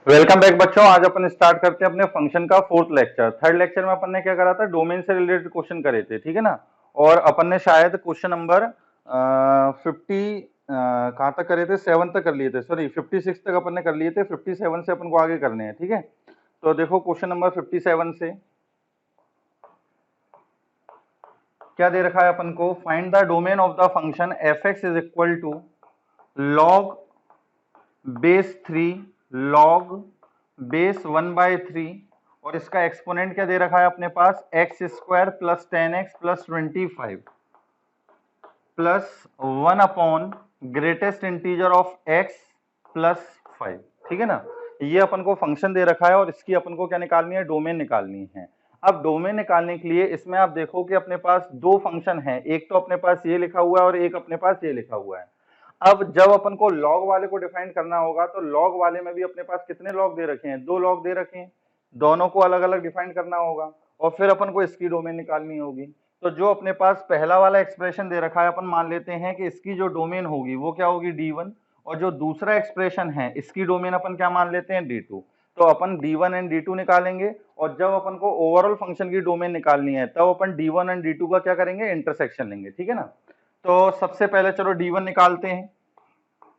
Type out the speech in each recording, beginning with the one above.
Welcome back बच्चों। आज अपन start करते हैं अपने फंक्शन का फोर्थ लेक्चर। थर्ड लेक्चर में अपन ने क्या करा था, डोमेन से रिलेटेड क्वेश्चन करे थे, ठीक है ना। और अपन ने शायद क्वेश्चन नंबर 50 कहाँ तक करे थे, 7 तक कर लिए थे, सॉरी 56 तक अपन ने कर लिए थे। 57 से अपन को आगे करने हैं, ठीक है। तो देखो क्वेश्चन नंबर 57 से क्या दे रखा है अपन को, find the domain of the function f x is equal to log base 3 log base 1/3 और इसका एक्सपोनेंट क्या दे रखा है अपने पास, x square plus 10x plus 25 plus 1 upon greatest integer of x plus 5, ठीक है ना। ये अपन को फंक्शन दे रखा है और इसकी अपन को क्या निकालनी है, डोमेन निकालनी है। अब डोमेन निकालने के लिए इसमें आप देखो कि अपने पास दो फंक्शन है, एक तो अपने पास ये लिखा हुआ है और एक अपने पास ये लिखा हुआ है। अब जब अपन को लॉग वाले को डिफाइन करना होगा तो लॉग वाले में भी अपने पास कितने लॉग दे रखे हैं, दो लॉग दे रखे हैं, दोनों को अलग अलग डिफाइन करना होगा और फिर अपन को इसकी डोमेन निकालनी होगी। तो जो अपने पास पहला वाला एक्सप्रेशन दे रखा है, अपन मान लेते हैं कि इसकी जो डोमेन होगी वो क्या होगी, d1, और जो दूसरा एक्सप्रेशन है इसकी डोमेन अपन क्या मान लेते हैं, d2। तो अपन d1 एंड d2 निकालेंगे और जब अपन को ओवरऑल फंक्शन की डोमेन निकालनी है तब अपन d1 एंड d2 का क्या करेंगे, इंटरसेक्शन लेंगे, ठीक है ना। तो सबसे पहले चलो d1 निकालते हैं।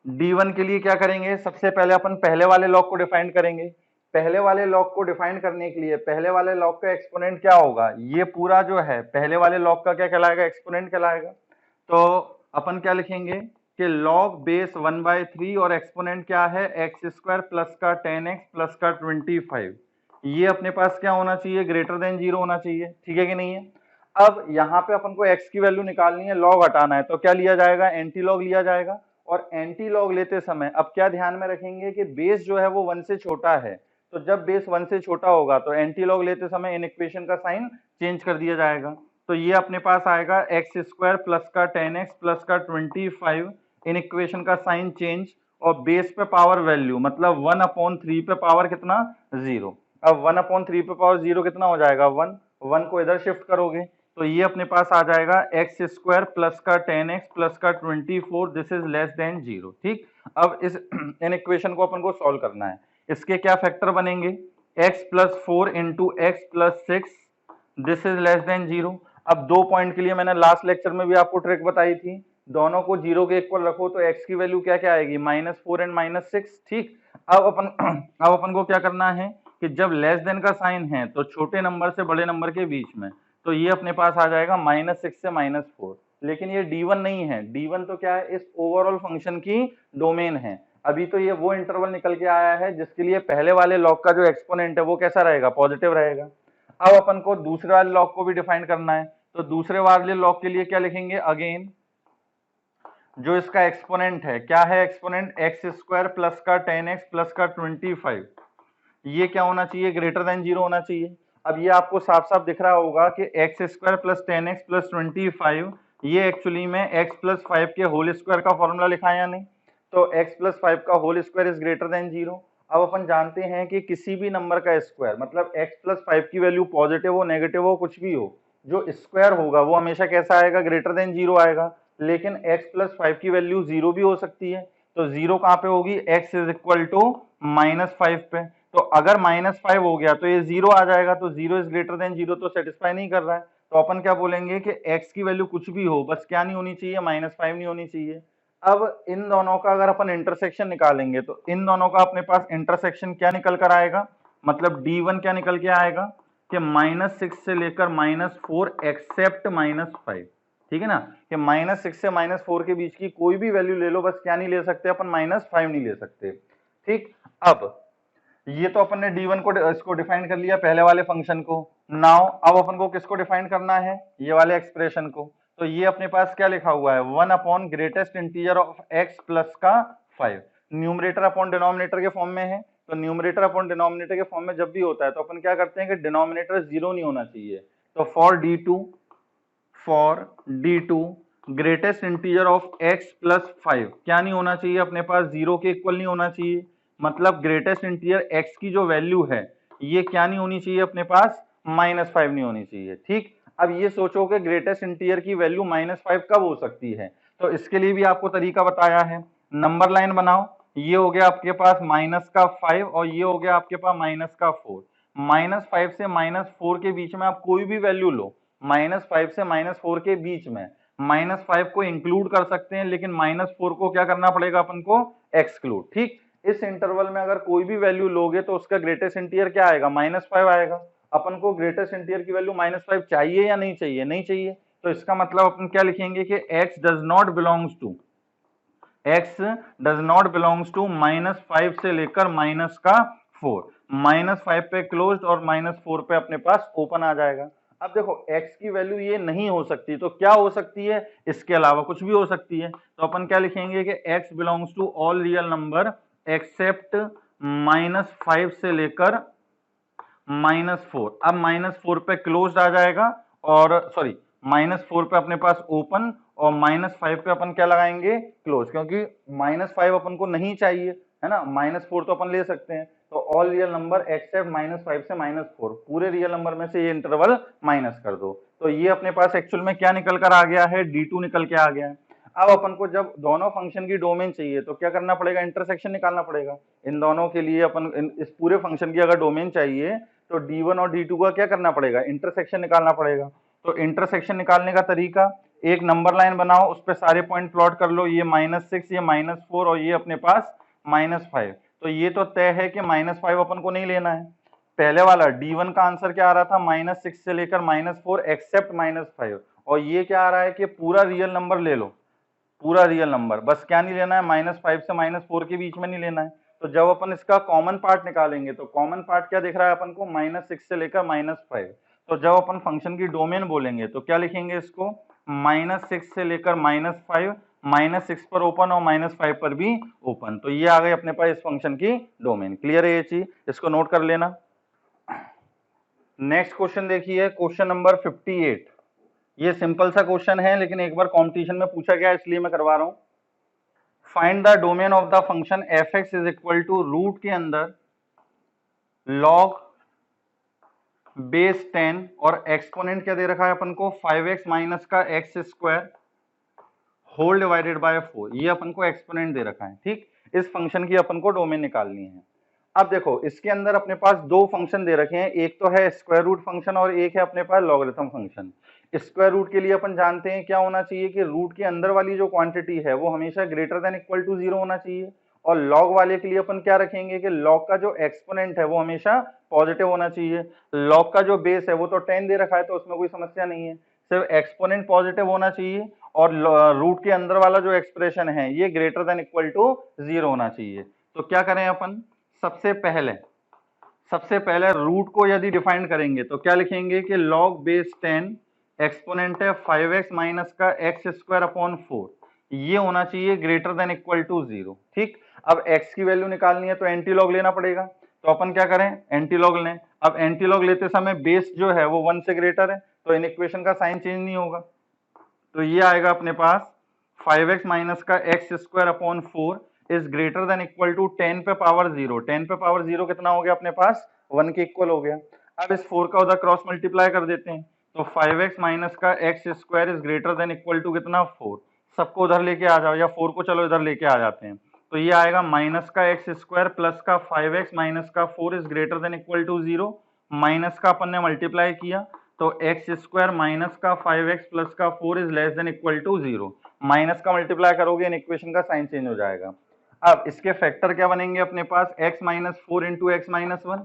d1 के लिए क्या करेंगे, सबसे पहले अपन पहले वाले लॉग को डिफाइन करेंगे। पहले वाले लॉग को डिफाइन करने के लिए पहले वाले लॉग का एक्सपोनेंट क्या होगा, ये पूरा जो है पहले वाले लॉग का क्या कहलाएगा, एक्सपोनेंट कहलाएगा। तो अपन क्या लिखेंगे कि लॉग बेस 1/3 और एक्सपोनेंट क्या है, एक्स स्क्वायर प्लस का 10x प्लस का 25। ये अपने पास क्या होना चाहिए, ग्रेटर देन 0 होना चाहिए, ठीक है कि नहीं है। अब यहाँ पे अपन को x की वैल्यू निकालनी है, लॉग हटाना है, तो क्या लिया जाएगा, एंटी लॉग लिया जाएगा। और एंटी लॉग लेते समय अब क्या ध्यान में रखेंगे कि बेस जो है वो 1 से छोटा है, तो जब बेस 1 से छोटा होगा तो एंटी लॉग लेते समय इन इक्वेशन का साइन चेंज कर दिया जाएगा। तो ये अपने पास आएगा एक्स स्क्वायर प्लस का 10x प्लस का 25, इन इक्वेशन का साइन चेंज, और बेस पे पावर वैल्यू मतलब 1/3 पे पावर कितना, 0। अब 1/3 पे पावर 0 कितना हो जाएगा, 1। 1 को इधर शिफ्ट करोगे तो ये अपने पास आ जाएगा एक्स स्क्वायर प्लस का 10x प्लस का 24, दिस इज लेस देन 0, ठीक। अब इस इन इक्वेशन को अपन को सॉल्व करना है। इसके क्या फैक्टर बनेंगे, x plus 4 into x plus 6, this is less than 0। अब दो पॉइंट के लिए मैंने लास्ट लेक्चर में भी आपको ट्रिक बताई थी, दोनों को 0 के इक्वल रखो तो x की वैल्यू क्या क्या आएगी, -4 एंड -6, ठीक। अब अपन को क्या करना है कि जब लेस देन का साइन है तो छोटे नंबर से बड़े नंबर के बीच में, तो ये अपने पास आ जाएगा -6 से -4। लेकिन ये d1 नहीं है, d1 तो क्या है, इस ओवरऑल फंक्शन की डोमेन है। अभी तो ये वो इंटरवल निकल के आया है जिसके लिए पहले वाले लॉग का जो एक्सपोनेंट है वो कैसा रहेगा, पॉजिटिव रहेगा। अब अपन को दूसरे वाले लॉग को भी डिफाइन करना है, तो दूसरे वाले लॉग के लिए क्या लिखेंगे, अगेन जो इसका एक्सपोनेंट है, क्या है एक्सपोनेंट, एक्स स्क्वायर प्लस का 10x प्लस का 25, ये क्या होना चाहिए, ग्रेटर देन 0 होना चाहिए। अब ये आपको साफ साफ दिख रहा होगा कि x square plus 10x plus 25, ये एक्चुअली में x प्लस 5 के होल स्क्वायर का फॉर्मूला लिखा है या नहीं, तो x प्लस 5 का whole square is greater than 0। अब अपन जानते हैं कि किसी भी नंबर का स्क्वायर मतलब x प्लस 5 की वैल्यू पॉजिटिव हो नेगेटिव हो कुछ भी हो, जो स्क्वायर होगा वो हमेशा कैसा आएगा, ग्रेटर देन 0 आएगा। लेकिन x प्लस 5 की वैल्यू 0 भी हो सकती है, तो 0 कहाँ पे होगी, x इज इक्वल टू -5 पे। तो अगर -5 हो गया तो ये 0 आ जाएगा, तो 0 इज ग्रेटर देन 0 तो सेटिस्फाई नहीं कर रहा है, तो अपन क्या बोलेंगे कि x की वैल्यू कुछ भी हो, बस क्या नहीं होनी चाहिए, -5 नहीं होनी चाहिए। अब इन दोनों का अगर अपन इंटरसेक्शन निकालेंगे तो इन दोनों का अपने पास इंटरसेक्शन क्या निकल कर आएगा, मतलब d1 क्या निकल के आएगा कि -6 से लेकर -4 एक्सेप्ट -5, ठीक है ना, कि -6 से -4 के बीच की कोई भी वैल्यू ले लो, बस क्या नहीं ले सकते अपन, -5 नहीं ले सकते, ठीक। अब ये तो अपन ने d1 को इसको डिफाइन कर लिया पहले वाले फंक्शन को। नाउ अब अपन को किसको डिफाइन करना है, ये वाले एक्सप्रेशन को। तो ये अपने पास क्या लिखा हुआ है, 1 upon greatest integer of x plus का 5, न्यूमरेटर अपॉन डिनोमिनेटर के फॉर्म में है। तो न्यूमरेटर अपॉन डिनोमिनेटर के फॉर्म में जब भी होता है तो अपन क्या करते हैं कि डिनोमिनेटर 0 नहीं होना चाहिए। तो for d2 greatest integer of x plus 5 क्या नहीं होना चाहिए, अपने पास 0 के इक्वल नहीं होना चाहिए, मतलब ग्रेटेस्ट इंटीजर x की जो वैल्यू है ये क्या नहीं होनी चाहिए अपने पास, -5 नहीं होनी चाहिए, ठीक। अब ये सोचो कि ग्रेटेस्ट इंटीजर की वैल्यू -5 कब हो सकती है, तो इसके लिए भी आपको तरीका बताया है। नंबर लाइन बनाओ, ये हो गया आपके पास माइनस का 5 और ये हो गया आपके पास माइनस का 4। -5 से -4 के बीच में आप कोई भी वैल्यू लो, -5 से -4 के बीच में -5 को इंक्लूड कर सकते हैं, लेकिन -4 को क्या करना पड़ेगा अपन को, एक्सक्लूड। ठीक, इस इंटरवल में अगर कोई भी वैल्यू लोगे तो उसका ग्रेटेस्ट इंटीजर क्या आएगा, -5 आएगा। अपन को ग्रेटेस्ट इंटीजर की वैल्यू -5 चाहिए या नहीं चाहिए, नहीं चाहिए, तो इसका मतलब अपन क्या लिखेंगे कि x does not belongs to, x does not belongs to -5 से लेकर -4, -5 पे क्लोज्ड और -4 पे अपने पास ओपन आ जाएगा। अब देखो x की वैल्यू ये नहीं हो सकती, तो क्या हो सकती है, इसके अलावा कुछ भी हो सकती है। तो अपन क्या लिखेंगे कि x belongs to all real number except -5 से लेकर -4। अब -4 पे क्लोज्ड आ जाएगा और सॉरी -4 पे अपने पास ओपन और -5 पे अपन क्या लगाएंगे, क्लोज, क्योंकि -5 अपन को नहीं चाहिए, है ना, -4 तो अपन ले सकते हैं। तो ऑल रियल नंबर एक्सेप्ट -5 से -4, पूरे रियल नंबर में से ये इंटरवल माइनस कर दो। तो ये अपने पास एक्चुअल में क्या निकल कर आ गया है, D2 निकल के आ गया है। अब अपन को जब दोनों फंक्शन की डोमेन चाहिए तो क्या करना पड़ेगा, इंटरसेक्शन निकालना पड़ेगा। इन दोनों के लिए अपन इस पूरे फंक्शन की अगर डोमेन चाहिए तो D1 और D2 का क्या करना पड़ेगा, इंटरसेक्शन निकालना पड़ेगा। तो इंटरसेक्शन निकालने का तरीका, एक नंबर लाइन बनाओ, उस पर सारे पॉइंट प्लॉट कर लो, ये -6, ये -4 और ये अपने पास -5। तो ये तो तय है कि -5 अपन को नहीं लेना है। पहले वाला D1 का आंसर क्या आ रहा था, -6 से लेकर -4 एक्सेप्ट -5, और ये क्या आ रहा है कि पूरा रियल नंबर ले लो, पूरा रियल नंबर, बस क्या नहीं लेना है, -5 से -4 के बीच में नहीं लेना है। तो जब अपन इसका कॉमन पार्ट निकालेंगे तो कॉमन पार्ट क्या दिख रहा है अपन को, -6 से लेकर -5। तो जब अपन फंक्शन की डोमेन बोलेंगे तो क्या लिखेंगे इसको, -6 से लेकर -5, -6 पर ओपन और -5 पर भी ओपन। तो ये आ गई अपने पास इस फंक्शन की डोमेन। क्लियर है ये चीज, इसको नोट कर लेना। नेक्स्ट क्वेश्चन देखिए, क्वेश्चन नंबर 58। ये सिंपल सा क्वेश्चन है, लेकिन एक बार कंपटीशन में पूछा गया इसलिए मैं करवा रहा हूं। Find the domain of the function f(x) is equal to root के अंदर log बेस 10 और एक्सपोनेंट क्या दे रखा है अपन को, 5x माइनस का x square whole divided by 4। ये अपन को एक्सपोनेंट दे रखा है। ठीक, इस फंक्शन की अपन को डोमेन निकालनी है। अब देखो इसके अंदर अपने पास दो फंक्शन दे रखे हैं, एक तो है स्क्वायर रूट फंक्शन और एक है अपने पास लॉगरिथम फंक्शन। स्क्वायर रूट के लिए अपन जानते हैं क्या होना चाहिए कि रूट के अंदर वाली जो क्वांटिटी है वो हमेशा ग्रेटर देन इक्वल टू 0 होना चाहिए, और लॉग वाले के लिए अपन क्या रखेंगे कि लॉग का जो एक्सपोनेंट है वो हमेशा पॉजिटिव होना चाहिए। लॉग का जो बेस है वो तो 10 दे रखा है तो उसमें कोई समस्या नहीं है, सिर्फ एक्सपोनेंट पॉजिटिव होना चाहिए और रूट के अंदर वाला जो एक्सप्रेशन है ये ग्रेटर देन इक्वल टू 0 होना चाहिए। तो क्या करें अपन, सबसे पहले रूट को यदि डिफाइन करेंगे तो क्या लिखेंगे कि log बेस 10 एक्सपोनेंट है 5x माइनस का एक्स स्क्वायर अपॉन 4, ये होना चाहिए ग्रेटर देन इक्वल टू 0। ठीक, अब x की वैल्यू निकालनी है तो एंटी लॉग लेना पड़ेगा, तो अपन क्या करें, एंटी लॉग लें। अब एंटी लॉग लेते समय बेस जो है वो 1 से ग्रेटर है तो इन इक्वेशन का साइन चेंज नहीं होगा, तो ये आएगा अपने पास 5x माइनस का x square upon 4 is greater than equal to 10 पे पावर 0। 10 पे पावर 0 कितना हो गया अपने पास, 1 के इक्वल हो गया। अब इस 4 का उधर क्रॉस मल्टीप्लाई कर देते हैं तो 5x माइनस का x square is greater than equal to कितना, 4। सबको उधर लेके आ जाओ, या 4 को चलो इधर लेके आ जाते हैं, तो ये आएगा माइनस का एक्स स्क्वायर प्लस का 5x माइनस का 4 is greater than equal to 0। Minus का अपन ने मल्टीप्लाई किया तो एक्स स्क्वायर माइनस का 5x प्लस का 4 is less than equal to 0। Minus का मल्टीप्लाई करोगे इन इक्वेशन का साइन चेंज हो जाएगा। अब इसके फैक्टर क्या बनेंगे अपने पास, x minus 4 into x minus 1,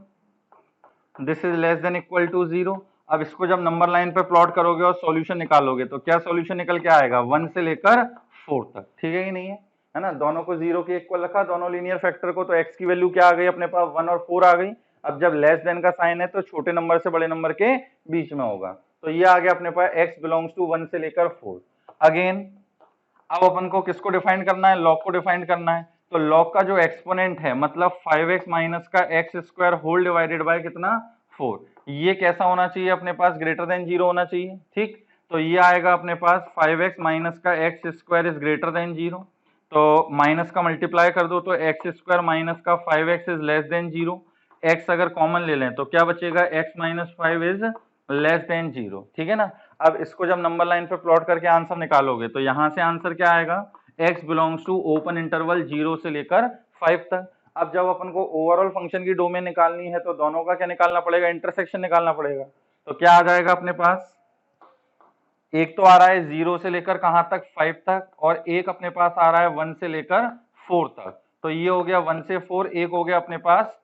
this is less than equal to 0। अब इसको जब नंबर लाइन पे प्लॉट करोगे और सॉल्यूशन निकालोगे तो क्या सॉल्यूशन निकल के आएगा, 1 से लेकर 4 तक। ठीक है कि नहीं है ना, दोनों को 0 के इक्वल रखा, दोनों लीनियर फैक्टर को, तो x की वैल्यू क्या आ गई अपने पास, 1 और 4 आ गई। अब जब लेस देन का साइन है तो छोटे नंबर से बड़े नंबर के बीच में होगा, तो ये आ गया अपने पास x बिलोंग्स टू 1 से लेकर 4। अगेन अब अपन को किसको डिफाइन करना है, लॉग को डिफाइन करना है। तो लॉग का जो एक्सपोनेंट है मतलब 5x माइनस का x square whole divided by कितना, 4, ये कैसा होना चाहिए अपने पास, ग्रेटर देन 0 होना चाहिए। ठीक, तो ये आएगा अपने पास 5x माइनस का x square is greater than 0, तो माइनस का मल्टीप्लाई कर दो तो एक्स स्क्वायर माइनस का 5x is less than 0। x अगर कॉमन ले लें तो क्या बचेगा, x minus 5 is less than 0। ठीक है ना, अब इसको जब नंबर लाइन पे प्लॉट करके आंसर निकालोगे तो यहां से आंसर क्या आएगा, x belongs to open interval 0 से लेकर 5 तक। अब जब अपन को ओवरऑल फंक्शन की डोमेन निकालनी है तो दोनों का क्या निकालना पड़ेगा, इंटरसेक्शन निकालना पड़ेगा। तो क्या आ जाएगा अपने पास, एक तो आ रहा है 0 से लेकर कहां तक, 5 तक, और एक अपने पास आ रहा है 1 से लेकर 4 तक। तो ये हो गया 1 से 4, एक हो गया अपने पास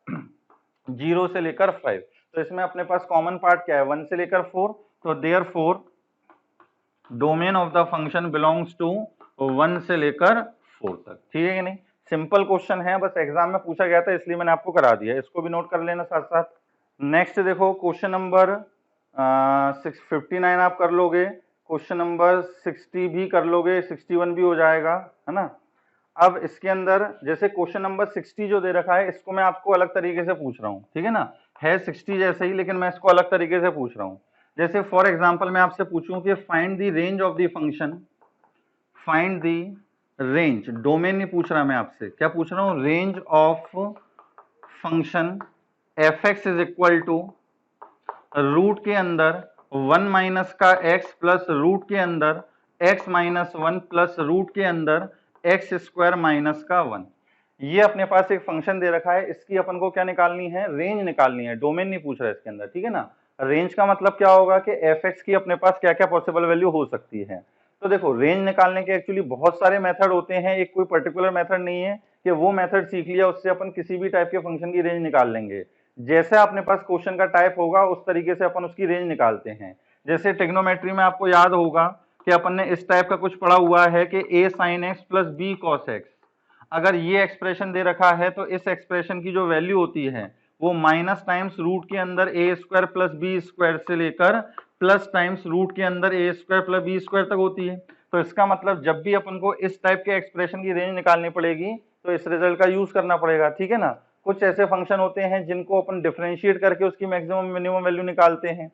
0 से लेकर 5। तो इसमें अपने पास कॉमन पार्ट क्या है, 1 से लेकर 4। तो therefore domain of the function belongs to 1 से लेकर 4 तक। ठीक है कि नहीं, सिंपल क्वेश्चन है, बस एग्जाम में पूछा गया था इसलिए मैंने आपको करा दिया, इसको भी नोट कर लेना साथ साथ। नेक्स्ट देखो क्वेश्चन नंबर 659 आप कर लोगे, क्वेश्चन नंबर 60 भी कर लोगे, 61 भी हो जाएगा, है ना। अब इसके अंदर जैसे क्वेश्चन नंबर 60 जो दे रखा है इसको मैं आपको अलग तरीके से पूछ रहा हूँ, ठीक है ना, है 60 जैसे ही लेकिन मैं इसको अलग तरीके से पूछ रहा हूँ। जैसे फॉर एग्जांपल मैं आपसे पूछूं कि find the range of the function, find the range, domain नहीं पूछ रहा मैं आपसे, क्या पूछ रहा हूँ, range of function f x is equal to root के अंदर 1 माइनस का x प्लस रूट के अंदर x माइनस 1 प्लस रूट के अंदर एक्स स्क्वायर माइनस का 1। ये अपने पास एक फंक्शन दे रखा है, इसकी अपन को क्या निकालनी है, रेंज निकालनी है, डोमेन नहीं पूछ रहा है इसके अंदर, ठीक है ना। रेंज का मतलब क्या होगा कि एफ एक्स की अपने पास क्या क्या पॉसिबल वैल्यू हो सकती है। तो देखो रेंज निकालने के एक्चुअली बहुत सारे मेथड होते हैं, एक कोई पर्टिकुलर मेथड नहीं है कि वो मेथड सीख लिया उससे अपन किसी भी टाइप के फंक्शन की रेंज निकाल लेंगे। जैसे अपने पास क्वेश्चन का टाइप होगा उस तरीके से अपन उसकी रेंज निकालते हैं। जैसे ट्रिग्नोमेट्री में आपको याद होगा कि अपन ने इस टाइप का कुछ पढ़ा हुआ है कि a sin x plus b cos x, अगर ये एक्सप्रेशन दे रखा है तो इस एक्सप्रेशन की जो वैल्यू होती है वो माइनस टाइम्स रूट के अंदर ए स्क्वायर प्लस बी स्क्वायर से लेकर प्लस टाइम्स रूट के अंदर ए स्क्वायर प्लस बी स्क्वायर तक होती है। तो इसका मतलब जब भी अपन को इस टाइप के एक्सप्रेशन की रेंज निकालनी पड़ेगी तो इस रिजल्ट का यूज करना पड़ेगा, ठीक है ना। कुछ ऐसे फंक्शन होते हैं जिनको अपन डिफरेंशिएट करके उसकी मैक्सिमम मिनिमम वैल्यू निकालते हैं।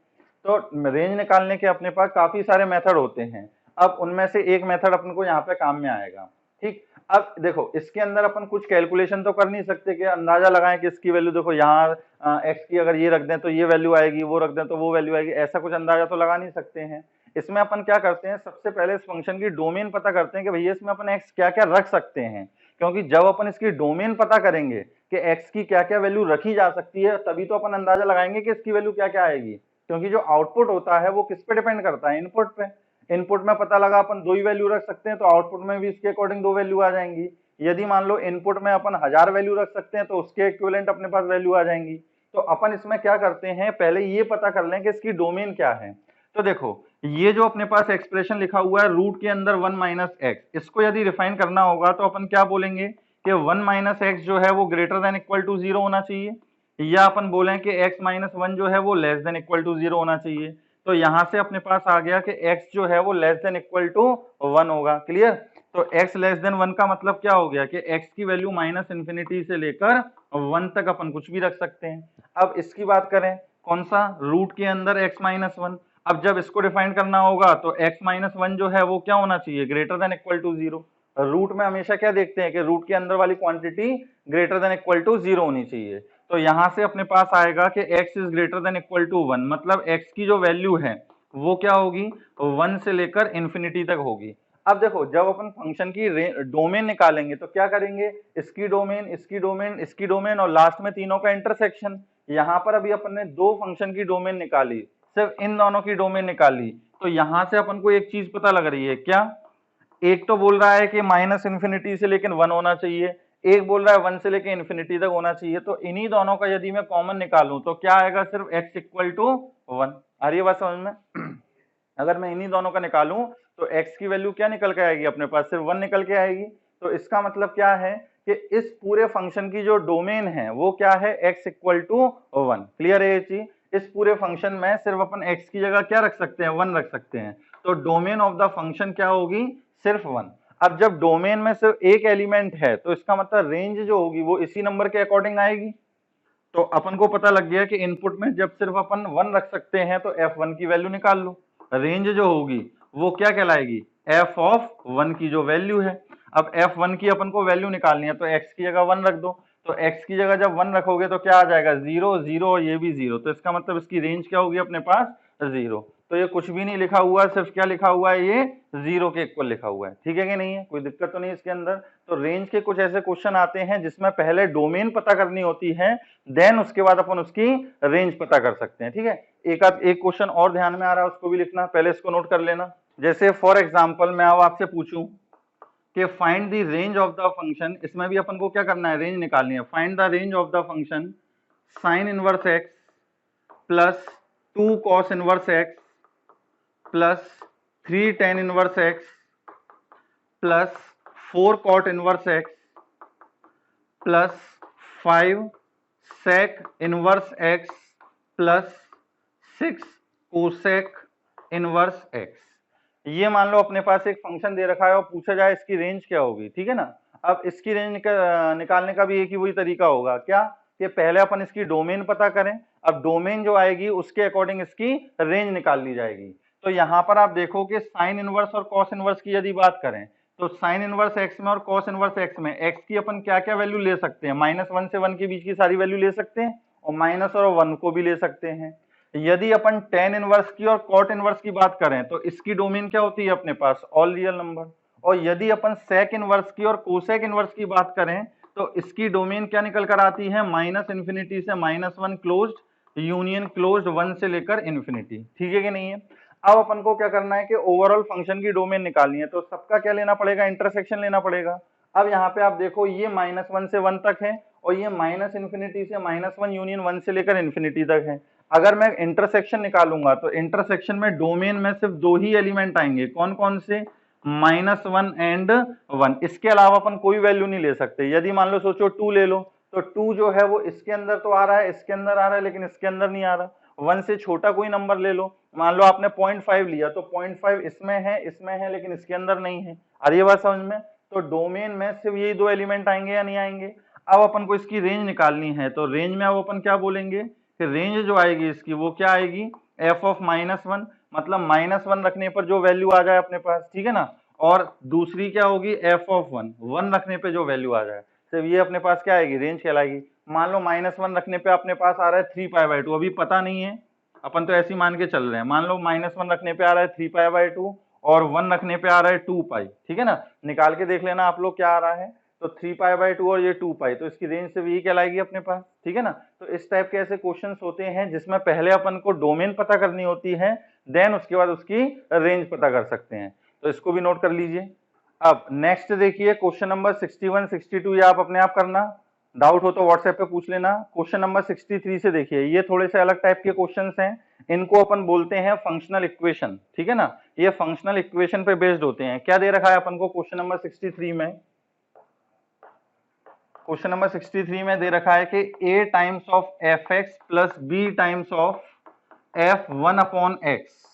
तो रेंज निकालने के अपने पास काफी सारे मेथड होते हैं, अब उनमें से एक मेथड अपन को यहाँ पे काम में आएगा, ठीक। अब देखो इसके अंदर अपन कुछ कैलकुलेशन तो कर नहीं सकते कि अंदाजा लगाएं कि इसकी वैल्यू देखो यहाँ एक्स की अगर ये रख दें तो ये वैल्यू आएगी, वो रख दें तो वो वैल्यू आएगी, ऐसा कुछ अंदाजा तो लगा नहीं सकते हैं। इसमें अपन क्या करते हैं, सबसे पहले इस फंक्शन की डोमेन पता करते हैं कि भैया इसमें अपन एक्स क्या क्या रख सकते हैं, क्योंकि जब अपन इसकी डोमेन पता करेंगे कि एक्स की क्या क्या वैल्यू रखी जा सकती है तभी तो अपन अंदाजा लगाएंगे कि इसकी वैल्यू क्या क्या आएगी। क्योंकि जो आउटपुट होता है वो किस पे डिपेंड करता है, इनपुट पे। इनपुट में पता लगा अपन 2 ही वैल्यू रख सकते हैं तो आउटपुट में भी इसके अकॉर्डिंग 2 वैल्यू आ जाएंगी। यदि मान लो इनपुट में अपन 1000 वैल्यू रख सकते हैं तो उसके इक्विवेलेंट अपने पास वैल्यू आ जाएंगी। तो अपन इसमें क्या करते हैं, पहले ये पता कर लें कि इसकी डोमेन क्या है। तो देखो ये जो अपने पास एक्सप्रेशन लिखा हुआ है रूट के अंदर 1 माइनस एक्स, इसको यदि रिफाइन करना होगा तो अपन क्या बोलेंगे कि 1 माइनस एक्स जो है वो ग्रेटर देन इक्वल टू 0 होना चाहिए, या अपन बोलें कि x माइनस 1 जो है वो लेस देन इक्वल टू 0 होना चाहिए। तो यहां से अपने पास आ गया कि x जो है वो लेस देन इक्वल टू 1 होगा, क्लियर। तो x लेस देन 1 का मतलब क्या हो गया कि x की वैल्यू माइनस इन्फिनिटी से लेकर 1 तक अपन कुछ भी रख सकते हैं। अब इसकी बात करें कौन सा, रूट के अंदर x माइनस 1, अब जब इसको डिफाइन करना होगा तो x माइनस 1 जो है वो क्या होना चाहिए, greater than equal to 0। Root में हमेशा क्या देखते हैं कि रूट के अंदर वाली quantity greater than equal to 0 होनी चाहिए। तो यहां से अपने पास आएगा कि x is greater than equal to 1, मतलब x की जो वैल्यू है वो क्या होगी, 1 से लेकर इंफिनिटी तक होगी। अब देखो जब अपन फंक्शन की डोमेन निकालेंगे तो क्या करेंगे, इसकी डोमेन, इसकी डोमेन, इसकी डोमेन और लास्ट में तीनों का इंटरसेक्शन। यहाँ पर अभी अपन ने 2 फंक्शन की डोमेन निकाली, सिर्फ इन दोनों की डोमेन निकाली, तो यहां से अपन को एक चीज पता लग रही है, क्या, एक तो बोल रहा है कि माइनस इन्फिनिटी से लेकिन 1 होना चाहिए, एक बोल रहा है 1 से लेके इन्फिनिटी तक होना चाहिए। तो इन्हीं दोनों का यदि मैं कॉमन निकालूं तो क्या आएगा, सिर्फ x इक्वल टू 1। आ रही है बात समझ में अगर मैं इन्हीं दोनों का निकालूं तो x की वैल्यू क्या निकल के आएगी, अपने पास सिर्फ 1 निकल के आएगी। तो इसका मतलब क्या है कि इस पूरे फंक्शन की जो डोमेन है वो क्या है, x इक्वल टू 1। क्लियर है ये चीज, इस पूरे फंक्शन में सिर्फ अपन x की जगह क्या रख सकते हैं, 1 रख सकते हैं। तो डोमेन ऑफ द फंक्शन क्या होगी, सिर्फ 1। अब जब डोमेन में सिर्फ एक एलिमेंट है तो इसका मतलब रेंज जो होगी वो इसी नंबर के अकॉर्डिंग आएगी। तो अपन को पता लग गया कि इनपुट में जब सिर्फ अपन 1 रख सकते हैं तो f1 की वैल्यू निकाल लो, रेंज जो होगी वो क्या कहलाएगी, f ऑफ 1 की जो वैल्यू है। अब f1 की अपन को वैल्यू निकालनी है तो x की जगह 1 रख दो, तो x की जगह जब 1 रखोगे तो क्या आ जाएगा, 0 0 और ये भी 0, तो इसका मतलब इसकी रेंज क्या होगी अपने पास, 0। तो ये कुछ भी नहीं लिखा हुआ है, सिर्फ क्या लिखा हुआ है, ये 0 के इक्वल लिखा हुआ है। ठीक है कि नहीं है, कोई दिक्कत तो नहीं इसके अंदर। तो रेंज के कुछ ऐसे क्वेश्चन आते हैं जिसमें पहले डोमेन पता करनी होती है, देन उसके बाद अपन उसकी रेंज पता कर सकते हैं। ठीक है, एक क्वेश्चन और ध्यान में आ रहा है, उसको भी लिखना, पहले इसको नोट कर लेना। जैसे फॉर एग्जाम्पल मैं अब आपसे पूछूं कि find the range of the function, इसमें भी अपन को क्या करना है, रेंज निकालनी है। Find the range of the function sine inverse x plus 2 cos inverse x plus 3 tan inverse x plus 4 cot inverse x plus 5 sec inverse x plus 6 cosec inverse x. ये मान लो अपने पास एक फंक्शन दे रखा है और पूछा जाए इसकी रेंज क्या होगी। ठीक है ना, अब इसकी रेंज निकालने का भी एक ही वही तरीका होगा, क्या कि पहले अपन इसकी डोमेन पता करें, अब डोमेन जो आएगी उसके अकॉर्डिंग इसकी रेंज निकाल ली जाएगी। तो यहाँ पर आप देखो कि साइन इनवर्स और कॉस इनवर्स की यदि बात करें तो साइन इनवर्स एक्स में और कॉस इनवर्स एक्स में एक्स की अपन क्या क्या वैल्यू ले सकते हैं, -1 से 1 के बीच की सारी वैल्यू ले सकते हैं और माइनस और 1 को भी ले सकते हैं। यदि अपन tan इनवर्स की और cot इनवर्स की बात करें तो इसकी डोमेन क्या होती है अपने पास, ऑल रियल नंबर। और यदि अपन sec इनवर्स की और cosec इनवर्स की बात करें तो इसकी डोमेन क्या निकल कर आती है, -∞ से -1 क्लोज्ड यूनियन क्लोज्ड 1 से लेकर इन्फिनिटी। ठीक है कि नहीं है। अब अपन को क्या करना है कि ओवरऑल फंक्शन की डोमेन निकालनी है, तो सबका क्या लेना पड़ेगा, इंटरसेक्शन लेना पड़ेगा। अब यहाँ पे आप देखो ये -1 से 1 तक है और ये -∞ से -1 यूनियन 1 से लेकर इन्फिनिटी तक है। अगर मैं इंटरसेक्शन निकालूंगा तो इंटरसेक्शन में डोमेन में सिर्फ 2 ही एलिमेंट आएंगे, कौन कौन से, -1 एंड 1। इसके अलावा अपन कोई वैल्यू नहीं ले सकते। यदि मान लो सोचो 2 ले लो तो 2 जो है वो इसके अंदर तो आ रहा है, इसके अंदर आ रहा है, लेकिन इसके अंदर नहीं आ रहा। 1 से छोटा कोई नंबर ले लो, मान लो आपने 0.5 लिया तो 0.5 इसमें है लेकिन इसके अंदर नहीं है। अरे ये बात समझ में, तो डोमेन में सिर्फ यही 2 एलिमेंट आएंगे या नहीं आएंगे। अब अपन को इसकी रेंज निकालनी है, तो रेंज में अब अपन क्या बोलेंगे कि रेंज जो आएगी इसकी वो क्या आएगी, f ऑफ -1, मतलब -1 रखने पर जो वैल्यू आ जाए अपने पास। ठीक है ना, और दूसरी क्या होगी f ऑफ 1 रखने पे जो वैल्यू आ जाए, सिर्फ ये अपने पास क्या आएगी, रेंज कहलाएगी। मान लो -1 रखने पे अपने पास आ रहा है 3π/2, अभी पता नहीं है, अपन तो ऐसे ही मान के चल रहे हैं। मान लो -1 रखने पे आ रहा है 3π/2 और 1 रखने पे आ रहा है 2π। ठीक है ना, निकाल के देख लेना आप लोग क्या आ रहा है, तो 3π/2 और ये 2π, तो इसकी रेंज से भी कहलाएगी अपने पास। ठीक है ना, तो इस टाइप के ऐसे क्वेश्चंस होते हैं जिसमें पहले अपन को डोमेन पता करनी होती है, देन उसके बाद उसकी रेंज पता कर सकते हैं। तो इसको भी नोट कर लीजिए। अब नेक्स्ट देखिए क्वेश्चन नंबर 61, 62, ये आप अपने आप करना, डाउट हो तो व्हाट्सएप पे पूछ लेना। क्वेश्चन नंबर 63 से देखिए, ये थोड़े से अलग टाइप के क्वेश्चंस हैं, इनको अपन बोलते हैं फंक्शनल इक्वेशन। ठीक है ना, ये फंक्शनल इक्वेशन पे बेस्ड होते हैं। क्या दे रखा है अपन को क्वेश्चन नंबर 63 में, क्वेश्चन नंबर 63 में दे रखा है कि a times of fx plus b times of f1/x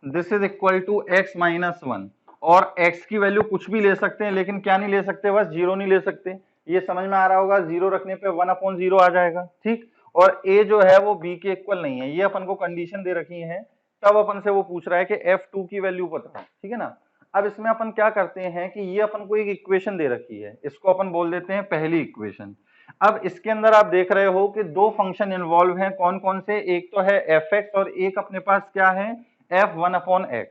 this is equal to x minus 1। और x की वैल्यू कुछ भी ले सकते हैं, लेकिन क्या नहीं ले सकते, बस 0 नहीं ले सकते। ये समझ में आ रहा होगा, 0 रखने पे 1/0 आ जाएगा। ठीक, और a जो है वो b के इक्वल नहीं है, ये अपन को कंडीशन दे रखी है, तब अपन से वो पूछ रहा है कि f2 की वैल्यू पता है। ठीक है ना, अब इसमें अपन क्या करते हैं कि ये अपन को एक इक्वेशन दे रखी है, इसको अपन बोल देते हैं पहली इक्वेशन। अब इसके अंदर आप देख रहे हो कि 2 फंक्शन इन्वॉल्व हैं, कौन कौन से, एक तो है fx और एक अपने पास क्या है, f1/x।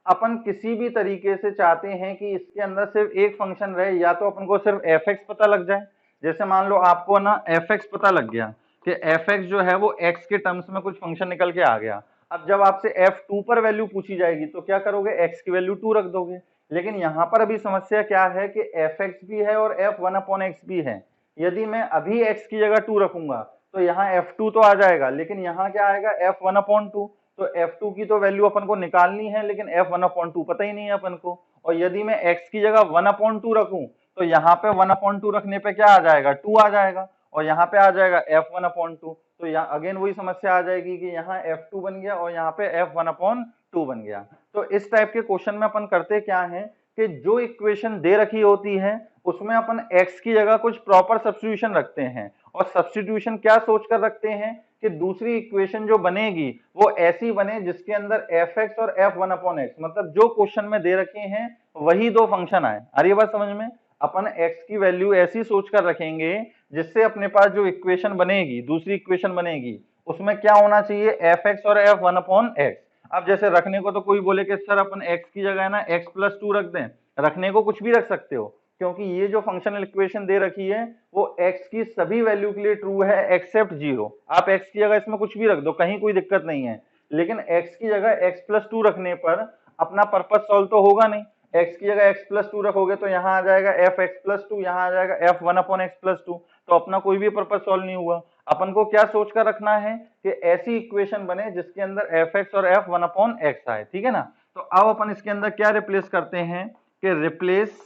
अपन किसी भी तरीके से चाहते हैं कि इसके अंदर सिर्फ एक फंक्शन रहे, या तो अपन को सिर्फ fx पता लग जाए, जैसे मान लो आपको ना fx पता लग गया कि fx जो है वो x के टर्म्स में कुछ फंक्शन निकल के आ गया। अब जब आपसे f2 पर वैल्यू पूछी जाएगी तो क्या करोगे, x की वैल्यू 2 रख दोगे। लेकिन यहाँ पर अभी समस्या क्या है कि fx भी है और f1/x भी है। यदि मैं अभी x की जगह 2 रखूंगा तो यहाँ f2 तो आ जाएगा, लेकिन यहाँ क्या आएगा, f1/2। तो f2 की तो वैल्यू अपन को निकालनी है, लेकिन f1/2 पता ही नहीं है अपन को। और यदि मैं x की जगह 1/2 रखूं तो यहाँ पे 1/2 रखने पे क्या आ जाएगा, 2 आ जाएगा, और यहाँ पे आ जाएगा f1/2। तो यहाँ अगेन वही समस्या आ जाएगी कि यहाँ f2 बन गया और यहाँ पे f1/2 बन गया। तो इस टाइप के क्वेश्चन में अपन करते क्या है कि जो इक्वेशन दे रखी होती है उसमें अपन x की जगह कुछ प्रॉपर सब्स्टिट्यूशन रखते हैं। और सब्स्टिट्यूशन क्या सोच कर रखते हैं कि दूसरी इक्वेशन जो बनेगी वो ऐसी बने जिसके अंदर fx और f1/x, मतलब जो क्वेश्चन में दे रखे हैं वही 2 फंक्शन आए। आ रही है बात समझ में, अपन x की वैल्यू ऐसी सोच कर रखेंगे जिससे अपने पास जो इक्वेशन बनेगी, दूसरी इक्वेशन बनेगी, उसमें क्या होना चाहिए, fx और f1/x। अब जैसे रखने को तो कोई बोले कि सर अपन x की जगह है ना x+2 रख दें, रखने को कुछ भी रख सकते हो, क्योंकि ये जो फंक्शनल इक्वेशन दे रखी है वो x की सभी वैल्यू के लिए ट्रू है एक्सेप्ट 0। आप x की जगह इसमें कुछ भी रख दो, कहीं कोई दिक्कत नहीं है, लेकिन x की जगह x+2 रखने पर अपना पर्पस सॉल्व तो होगा नहीं। x की जगह x+2 रखोगे तो यहाँ आ जाएगा fx+2, यहाँ आ जाएगा f1/x+2, तो अपना कोई भी पर्पस सॉल्व नहीं हुआ। अपन को क्या सोच कर रखना है कि ऐसी इक्वेशन बने जिसके अंदर fx और f1/x आए, ठीक है ना। तो अब अपन इसके अंदर क्या रिप्लेस करते हैं कि replace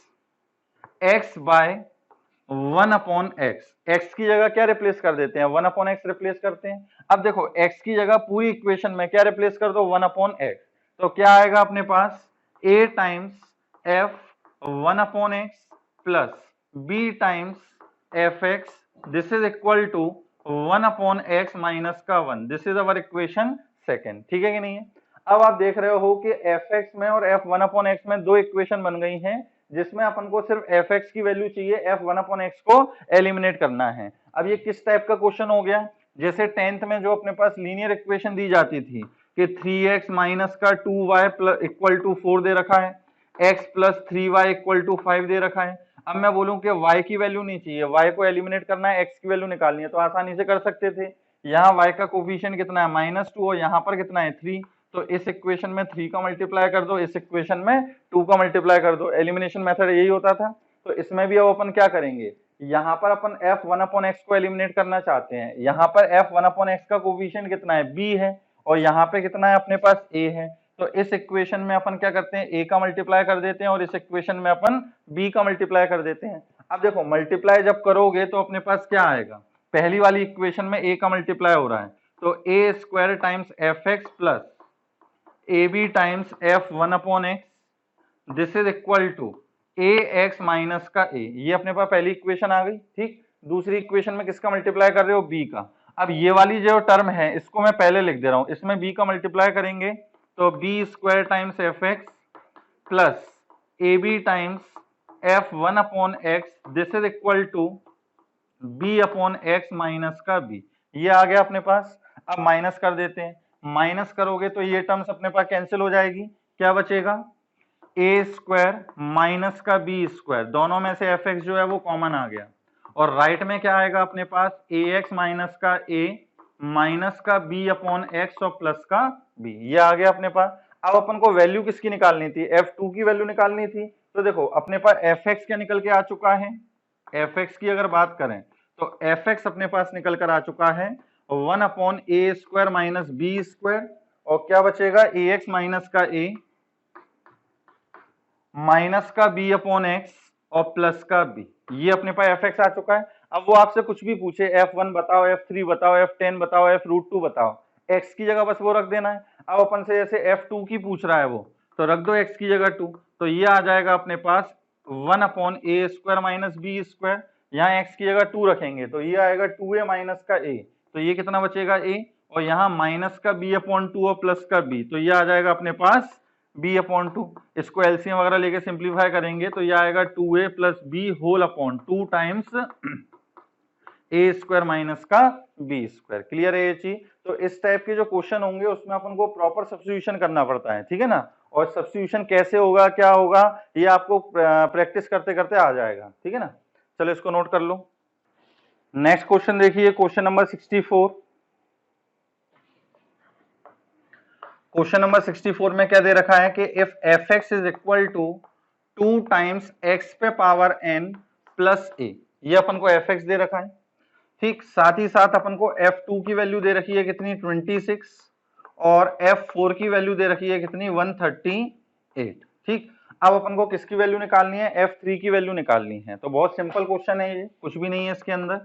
x bye 1/x, x की जगह क्या रिप्लेस कर देते हैं 1/x रिप्लेस करते हैं। अब देखो x की जगह पूरी इक्वेशन में क्या रिप्लेस कर दो 1/x, तो क्या आएगा अपने पास a times f1/x plus b times fx, this is equal to 1/x minus का 1, this is our equation second, ठीक है कि नहीं है। अब आप देख रहे हो कि fx में और f1/x में दो इक्वेशन बन गई हैं, जिसमें अपन को सिर्फ fx की वैल्यू चाहिए, f1/x को एलिमिनेट करना है। अब ये किस टाइप का क्वेश्चन हो गया, जैसे 10th में जो अपने पास लीनियर इक्वेशन दी जाती थी कि 3x माइनस का 2y इक्वल टू 4 दे रखा है, x plus 3y equal to 5 दे रखा है। अब मैं बोलूं कि y की वैल्यू नहीं चाहिए, y को एलिमिनेट करना है, x की वैल्यू निकालनी है, तो आसानी से कर सकते थे। यहाँ y का कोफिशिएंट कितना है -2 और यहाँ पर कितना है 3, तो इस इक्वेशन में 3 का मल्टीप्लाई कर दो, इस इक्वेशन में 2 का मल्टीप्लाई कर दो, एलिमिनेशन मेथड यही होता था। तो इसमें भी अब अपन क्या करेंगे, यहाँ पर अपन f1/x को एलिमिनेट करना चाहते हैं, यहाँ पर f1/x का कोफिशिएंट कितना है b है, और यहाँ पे कितना है अपने पास a है, तो इस इक्वेशन में अपन क्या करते हैं a का मल्टीप्लाई कर देते हैं और इस इक्वेशन में अपन b का मल्टीप्लाई कर देते हैं। अब देखो मल्टीप्लाई जब करोगे तो अपने पास क्या आएगा, पहली वाली इक्वेशन में a का मल्टीप्लाई हो रहा है, तो a square times fx plus ab times f1/x, this is equal to ax minus का a, ये अपने पास पहली इक्वेशन आ गई, ठीक। दूसरी इक्वेशन में किसका मल्टीप्लाई कर रहे हो b का। अब ये वाली जो टर्म है इसको मैं पहले लिख दे रहा हूं, इसमें b का मल्टीप्लाई करेंगे तो b square times fx plus ab times f1/x, this is equal to b/x minus का b, ये आ गया अपने पास। अब माइनस कर देते हैं, माइनस करोगे तो ये टर्म्स अपने पास कैंसिल हो जाएगी, क्या बचेगा a स्क्वायर माइनस का b स्क्वायर, दोनों में से fx जो है वो कॉमन आ गया, और राइट में क्या आएगा अपने पास ax माइनस का a माइनस का b/x और प्लस का b, ये आ गया अपने पास। अब अपन को वैल्यू किसकी निकालनी थी, f2 की वैल्यू निकालनी थी, तो देखो अपने पास fx क्या निकल के आ चुका है, fx की अगर बात करें तो fx अपने पास निकल कर आ चुका है 1/a square minus b square, और क्या बचेगा ax माइनस का a माइनस का b/x और प्लस का b, ये अपने पास fx आ चुका है। अब वो आपसे कुछ भी पूछे f1 बताओ, f3 बताओ, f10 बताओ, f√2 बताओ, x की जगह बस वो रख देना है। अब अपन से जैसे f2 की पूछ रहा है वो, तो रख दो x की जगह 2, तो ये आ जाएगा अपने पास 1/a square minus b square, यहाँ x की जगह 2 रखेंगे तो ये आएगा 2a माइनस का a, तो ये कितना बचेगा a, और यहाँ माइनस का b/2 और प्लस का b, तो ये आ जाएगा अपने पास b/2, इसको एलसीएम वगैरह लेके सिंप्लीफाई करेंगे तो ये आएगा 2a plus b whole upon 2 times a square minus का b स्क्वायर। क्लियर है ये चीज। तो इस टाइप के जो क्वेश्चन होंगे उसमें अपन को प्रॉपर सब्स्टिट्यूशन करना पड़ता है, ठीक है ना, और सब्स्टिट्यूशन कैसे होगा क्या होगा ये आपको प्रैक्टिस करते करते आ जाएगा, ठीक है ना। चलो इसको नोट कर लो। नेक्स्ट क्वेश्चन देखिए, क्वेश्चन नंबर 64। क्वेश्चन नंबर 64 में क्या दे रखा है कि if fx is equal to 2 times x पे पावर n प्लस a, ये अपन को fx दे रखा है, ठीक। साथ ही साथ अपन को f2 की वैल्यू दे रखी है कितनी 26, और f4 की वैल्यू दे रखी है कितनी 138, ठीक। अब अपन को किसकी वैल्यू निकालनी है, f3 की वैल्यू निकालनी है। तो बहुत सिंपल क्वेश्चन है ये, कुछ भी नहीं है इसके अंदर,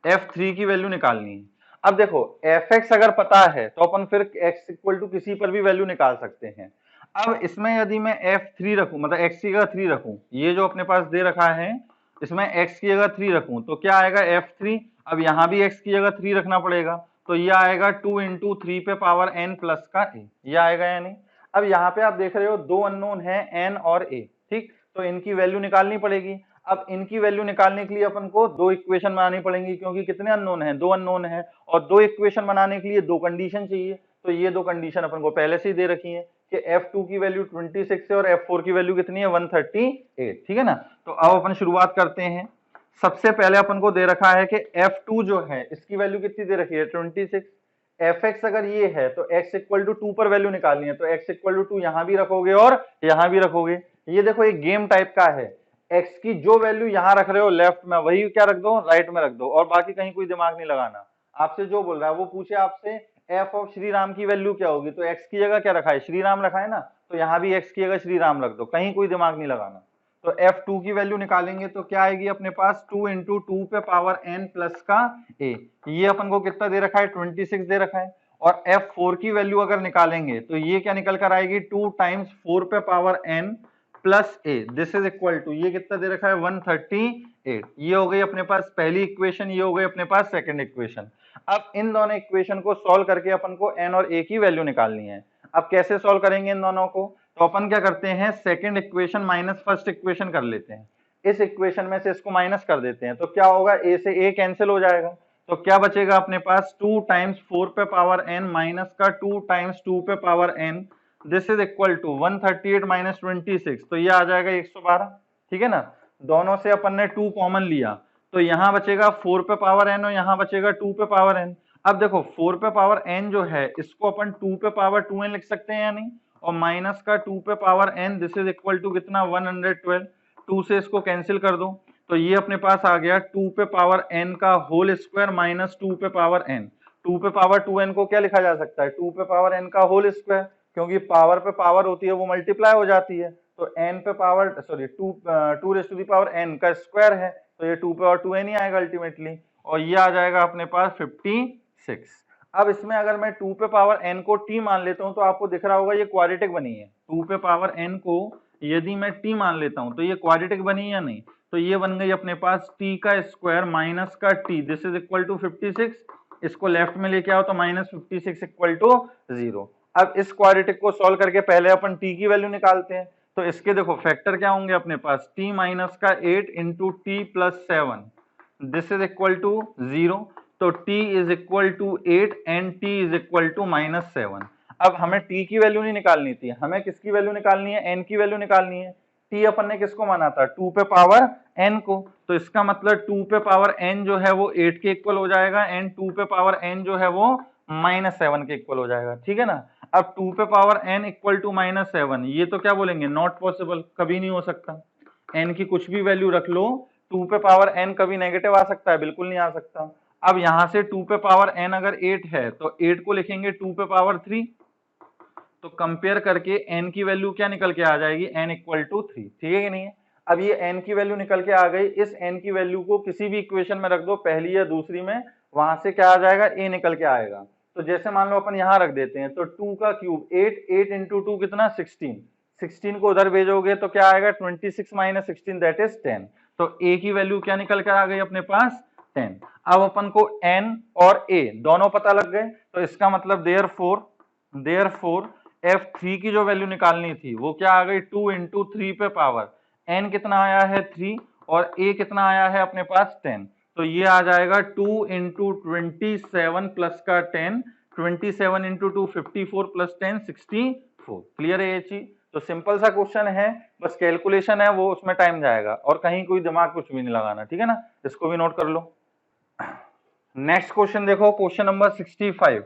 f3 की वैल्यू निकालनी है। अब देखो fx अगर पता है तो अपन फिर x इक्वल टू किसी पर भी वैल्यू निकाल सकते हैं। अब इसमें यदि मैं f3 रखूं, मतलब x की जगह 3 रखूं, ये जो अपने पास दे रखा है इसमें x की जगह 3 रखूं तो क्या आएगा f3, अब यहां भी x की जगह 3 रखना पड़ेगा, तो ये आएगा 2 इंटू 3 पे पावर n प्लस का a, ये आएगा या नहीं। अब यहाँ पे आप देख रहे हो दो अननोन है n और a, ठीक, तो इनकी वैल्यू निकालनी पड़ेगी। अब इनकी वैल्यू निकालने के लिए अपन को दो इक्वेशन बनानी पड़ेंगी, क्योंकि कितने अननोन हैं, दो अननोन हैं, और दो इक्वेशन बनाने के लिए दो कंडीशन चाहिए। तो ये दो कंडीशन अपन को पहले से ही दे रखी है कि F2 की वैल्यू 26 है और F4 की वैल्यू कितनी है 138, ठीक है ना। तो अब अपन शुरुआत करते हैं। सबसे पहले अपन को दे रखा है कि F2 जो है इसकी वैल्यू कितनी दे रखी है 26। Fx अगर ये है तो x इक्वल टू 2 पर वैल्यू निकालनी है, तो x इक्वल टू 2 यहां भी रखोगे और यहां भी रखोगे। ये देखो एक गेम टाइप का है, x की जो वैल्यू यहां रख रहे हो लेफ्ट में वही क्या रख दो राइट में रख दो, और बाकी कहीं कोई दिमाग नहीं लगाना। आपसे जो बोल रहा है वो पूछे आपसे f ऑफ श्री राम की वैल्यू क्या होगी, तो x की जगह क्या रखा है श्री राम रखा है ना, तो यहाँ भी x की जगह श्री राम रख दो, कहीं कोई दिमाग नहीं लगाना। तो F2 की वैल्यू निकालेंगे तो क्या आएगी अपने पास 2 इंटू 2 पे पावर n प्लस का a, ये अपन को कितना दे रखा है 26 दे रखा है। और F4 की वैल्यू अगर निकालेंगे तो ये क्या निकल कर आएगी 2 टाइम्स 4 पे power n plus a, this is equal to ये कितना दे रखा है 138। ये हो गई अपने पास पहली इक्वेशन, ये हो गई अपने पास सेकंड इक्वेशन। अब इन दोनों इक्वेशन को सॉल्व करके अपन को n और a की वैल्यू निकालनी है। अब कैसे सॉल्व करेंगे इन दोनों को, तो अपन क्या करते हैं second equation minus first equation कर लेते हैं। इस इक्वेशन में से इसको माइनस कर देते हैं तो क्या होगा a से a कैंसिल हो जाएगा, तो क्या बचेगा अपने पास 2 टाइम्स 4 पे पावर n माइनस का 2 टाइम्स 2 पे power n, this is equal to 138 minus 26, तो ये आ जाएगा 112, ठीक है ना। दोनों से अपन ने 2 कॉमन लिया तो यहाँ बचेगा 4 पे पावर n और यहाँ बचेगा 2 पे पावर n। अब देखो 4 पे पावर n जो है इसको अपन 2 पे पावर 2n लिख सकते हैं या नहीं, और माइनस का 2 पे power n this is equal to कितना 112, 2 से इसको कैंसिल कर दो तो ये अपने पास आ गया 2 पे पावर n का होल स्क्वायर माइनस 2 पे पावर n। 2 पे पावर 2n को क्या लिखा जा सकता है 2 पे पावर n का होल स्क्वायर, क्योंकि पावर पे पावर होती है वो मल्टीप्लाई हो जाती है, तो n पे power sorry 2 raise to the power n का स्क्वायर है तो ये 2 पे और 2n ही आएगा अल्टीमेटली, और ये आ जाएगा अपने पास 56। अब इसमें अगर मैं 2 पे पावर n को t मान लेता हूं तो आपको दिख रहा होगा ये क्वाड्रेटिक बनी है। 2 पे पावर n को यदि मैं t मान लेता हूं तो ये क्वाड्रेटिक बनी या नहीं, तो ये बन गई अपने पास t का स्क्वायर माइनस का t, this is equal to 56। इसको लेफ्ट में लेके आओ तो माइनस 56 इक्वल टू 0। अब इस क्वाड्रेटिक को सॉल्व करके पहले अपन t की वैल्यू निकालते हैं, तो इसके देखो फैक्टर क्या होंगे अपने पास t माइनस का 8 into t plus 7, this is equal to 0, तो t is equal to 8 and t is equal to minus 7। अब हमें t की वैल्यू नहीं निकालनी थी, हमें किसकी वैल्यू निकालनी है n की वैल्यू निकालनी है। t अपन ने किसको माना था 2 पे पावर n को, तो इसका मतलब 2 पे पावर n जो है वो 8 के इक्वल हो जाएगा एंड 2 पे पावर n जो है वो माइनस 7 के इक्वल हो जाएगा, ठीक है ना। अब 2 पे power n equal to minus 7, ये तो क्या बोलेंगे नॉट पॉसिबल, कभी नहीं हो सकता। n की कुछ भी वैल्यू रख लो 2 पे पावर n कभी नेगेटिव आ सकता है, बिल्कुल नहीं आ सकता। अब यहां से 2 पे पावर n अगर 8 है तो 8 को लिखेंगे 2 पे पावर 3, तो कंपेयर करके n की वैल्यू क्या निकल के आ जाएगी n इक्वल टू 3, ठीक है कि नहीं है। अब ये n की वैल्यू निकल के आ गई, इस n की वैल्यू को किसी भी इक्वेशन में रख दो पहली या दूसरी में, वहां से क्या आ जाएगा a निकल के आएगा। तो जैसे मान लो अपन यहाँ रख देते हैं तो 2 का क्यूब 8, 8 इंटू 2 कितना 16, 16 को उधर भेजोगे तो क्या आएगा 26 माइनस 16 दैट इज 10, तो a की वैल्यू क्या निकल कर आ गई अपने पास 10। अब अपन को n और a दोनों पता लग गए, तो इसका मतलब देयरफॉर F3 की जो वैल्यू निकालनी थी वो क्या आ गई 2 इंटू 3 पे पावर n कितना आया है 3 और a कितना आया है अपने पास 10, तो ये आ जाएगा 2 इंटू 27 प्लस का 10, 27 इंटू 2 54 प्लस 10 64। क्लियर है ये चीज, तो सिंपल सा क्वेश्चन है, बस कैलकुलेशन है वो उसमें टाइम जाएगा और कहीं कोई दिमाग कुछ भी नहीं लगाना, ठीक है ना। इसको भी नोट कर लो। नेक्स्ट क्वेश्चन देखो, क्वेश्चन नंबर 65।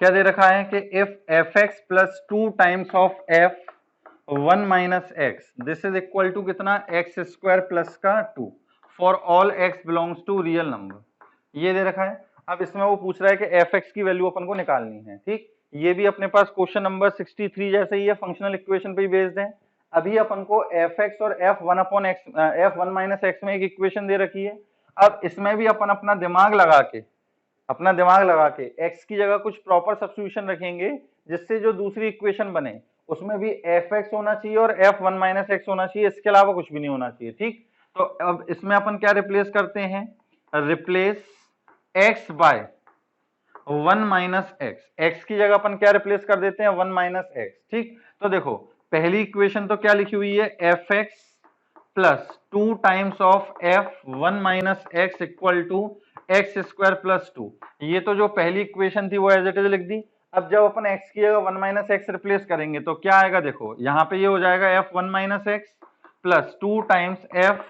क्या दे रखा है कि if fx plus 2 times of f1 minus x this is equal to कितना एक्स स्क्वायर प्लस का 2 for all x belongs to real number, ये दे रखा है। अब इसमें वो पूछ रहा है कि fx की वैल्यू अपन को निकालनी है, ठीक। ये भी अपने पास क्वेश्चन नंबर 63 जैसे ही है, फंक्शनल इक्वेशन पे ही बेस्ड है। अभी अपन को fx और f1 माइनस एक्स में एक इक्वेशन दे रखी है। अब इसमें भी अपन अपना दिमाग लगा के x की जगह कुछ प्रॉपर सब्स्टिट्यूशन रखेंगे जिससे जो दूसरी इक्वेशन बने उसमें भी fx होना चाहिए और f1 माइनस एक्स होना चाहिए, इसके अलावा कुछ भी नहीं होना चाहिए, ठीक। तो अब इसमें अपन क्या रिप्लेस करते हैं, replace x by 1 minus x, x की जगह अपन क्या रिप्लेस कर देते हैं 1 माइनस एक्स, ठीक। तो देखो पहली इक्वेशन तो क्या लिखी हुई है fx plus 2 times of f1 minus x equal to x square plus 2। ये तो जो पहली इक्वेशन थी वो एज इट इज लिख दी। अब जब अपन x की जगह 1 माइनस एक्स रिप्लेस करेंगे तो क्या आएगा, देखो यहाँ पे ये हो जाएगा f 1 minus x plus 2 times f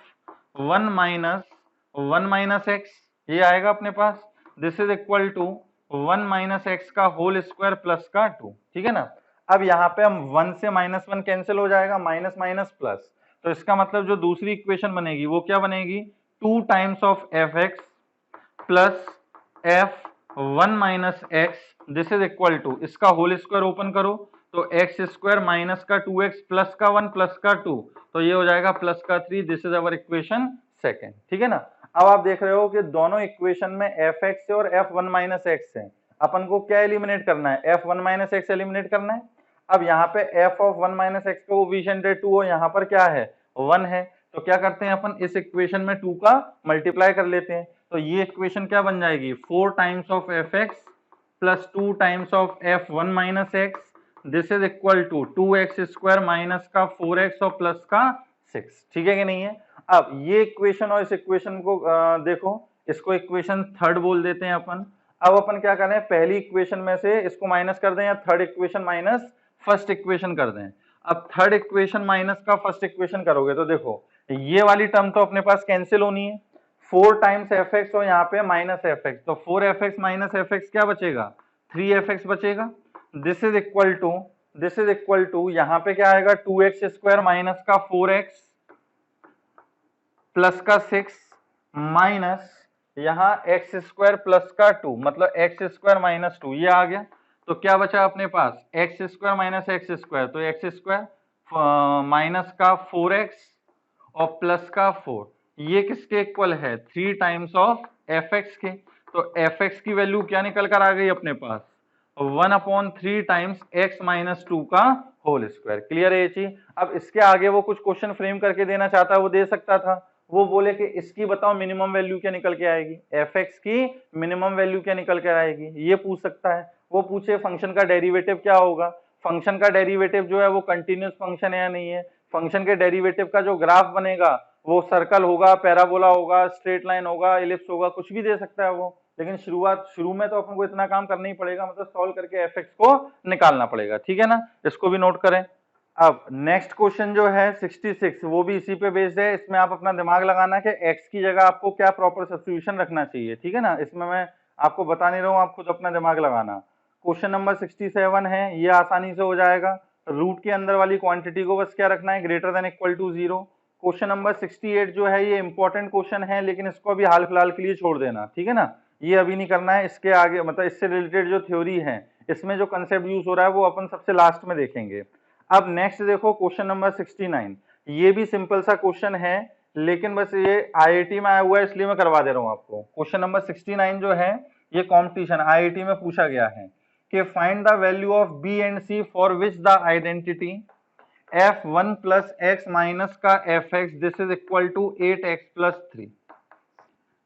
1 minus x, ये आएगा अपने पास। This is equal to 1 minus x का होल स्क्वायर प्लस का 2, ठीक है ना। अब यहाँ पे हम 1 से -1 कैंसिल हो जाएगा, माइनस माइनस प्लस, तो इसका मतलब जो दूसरी इक्वेशन बनेगी वो क्या बनेगी, 2 times of f x plus f 1 minus x, this is equal to, इसका होल स्क्वायर ओपन करो तो एक्स स्क्वायर माइनस का 2x प्लस का 1 प्लस का 2, तो ये हो जाएगा प्लस का 3। This is our equation second, ठीक है ना। अब आप देख रहे हो कि दोनों इक्वेशन में एफ एक्स है और एफ 1 माइनस एक्स है। अपन को क्या एलिमिनेट करना है, एफ 1 माइनस एक्स एलिमिनेट करना है। अब यहाँ पे एफ ऑफ 1 माइनस एक्स का कोएफिशिएंट है 2 और यहाँ पर क्या है 1 है, तो क्या करते हैं अपन इस इक्वेशन में 2 का मल्टीप्लाई कर लेते हैं, तो ये इक्वेशन क्या बन जाएगी, 4 times of f x plus 2 times of f 1 minus x, this is equal to 2x square minus का 4x और प्लस का 6, ठीक है कि नहीं है। अब ये इक्वेशन और इस इक्वेशन को देखो, इसको इक्वेशन थर्ड बोल देते हैं अपन। अब अपन क्या करें, पहली इक्वेशन में से इसको माइनस कर दें या third equation minus first equation कर दें। अब थर्ड इक्वेशन माइनस का फर्स्ट इक्वेशन करोगे तो देखो ये वाली टर्म तो अपने पास कैंसिल होनी है, 4 टाइम्स एफ एक्स और यहाँ पे माइनस एफ एक्स, तो 4f(x) माइनस एफ एक्स क्या बचेगा, 3f(x) बचेगा। दिस इज इक्वल टू यहाँ पे क्या आएगा, 2x स्क्वायर माइनस का 4x प्लस का 6 माइनस यहाँ एक्स स्क्वायर प्लस का 2, मतलब एक्स स्क्वायर माइनस 2, ये आ गया। तो क्या बचा अपने पास, x square minus x square, तो एक्स स्क्वायर माइनस का 4x और प्लस का 4, ये किसके इक्वल है, 3 टाइम्स ऑफ एफ एक्स के। तो एफ एक्स की वैल्यू क्या निकल कर आ गई अपने पास, 1/3 टाइम्स एक्स माइनस 2 का होल स्क्वायर। क्लियर है ये चीज। अब इसके आगे वो कुछ क्वेश्चन फ्रेम करके देना चाहता है, वो दे सकता था, वो बोले कि इसकी बताओ मिनिमम वैल्यू क्या निकल के आएगी, एफ एक्स की मिनिमम वैल्यू क्या निकल के आएगी, ये पूछ सकता है। वो पूछे फंक्शन का डेरिवेटिव क्या होगा, फंक्शन का डेरिवेटिव जो है वो कंटिन्यूस फंक्शन है या नहीं है, फंक्शन के डेरिवेटिव का जो ग्राफ बनेगा वो सर्कल होगा, पैराबोला होगा, स्ट्रेट लाइन होगा, इलिप्स होगा, कुछ भी दे सकता है वो। लेकिन शुरू में तो अपन को इतना काम करना ही पड़ेगा, मतलब सॉल्व करके एफ एक्स को निकालना पड़ेगा, ठीक है ना। इसको भी नोट करें। अब नेक्स्ट क्वेश्चन जो है 66, वो भी इसी पे बेस्ड है। इसमें आप अपना दिमाग लगाना कि x की जगह आपको क्या प्रॉपर सब्स्टिट्यूशन रखना चाहिए, ठीक है ना। इसमें मैं आपको बता नहीं रहा हूँ, आप खुद अपना दिमाग लगाना। क्वेश्चन नंबर 67 है, ये आसानी से हो जाएगा। रूट के अंदर वाली क्वांटिटी को बस क्या रखना है, greater than equal to 0। Question number 68 जो है ये इंपॉर्टेंट क्वेश्चन है, लेकिन इसको अभी हाल फिलहाल के लिए छोड़ देना, ठीक है ना। ये अभी नहीं करना है, इसके आगे मतलब इससे रिलेटेड जो थ्योरी है, इसमें जो कंसेप्ट यूज हो रहा है वो अपन सबसे लास्ट में देखेंगे। अब नेक्स्ट देखो क्वेश्चन नंबर 69, ये भी सिंपल सा क्वेश्चन है, लेकिन बस ये आईआईटी में आया हुआ है इसलिए मैं करवा दे रहा हूँ आपको। क्वेश्चन नंबर 69 जो है ये कंपटीशन आईआईटी में पूछा गया है कि find the value of b and c for which the identity f1 plus x minus का fx this is equal to 8x plus 3,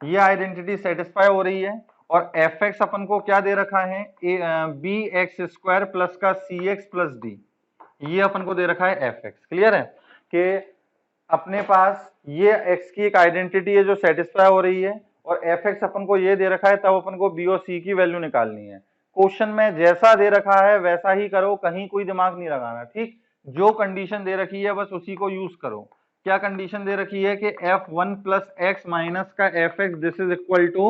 ये आइडेंटिटी सेटिस्फाई हो रही है और fx अपन को क्या दे रखा है, बी एक्स स्क्वायर प्लस का सी एक्स प्लस डी, ये अपन को दे रखा है fx। क्लियर है कि अपने पास ये x की एक आइडेंटिटी है जो सेटिस्फाई हो रही है और fx अपन को ये दे रखा है, तब अपन को b और c की वैल्यू निकालनी है। क्वेश्चन में जैसा दे रखा है वैसा ही करो, कहीं कोई दिमाग नहीं लगाना, ठीक। जो कंडीशन दे रखी है बस उसी को यूज करो। क्या कंडीशन दे रखी है कि f1 प्लस एक्स माइनस का fx this is equal to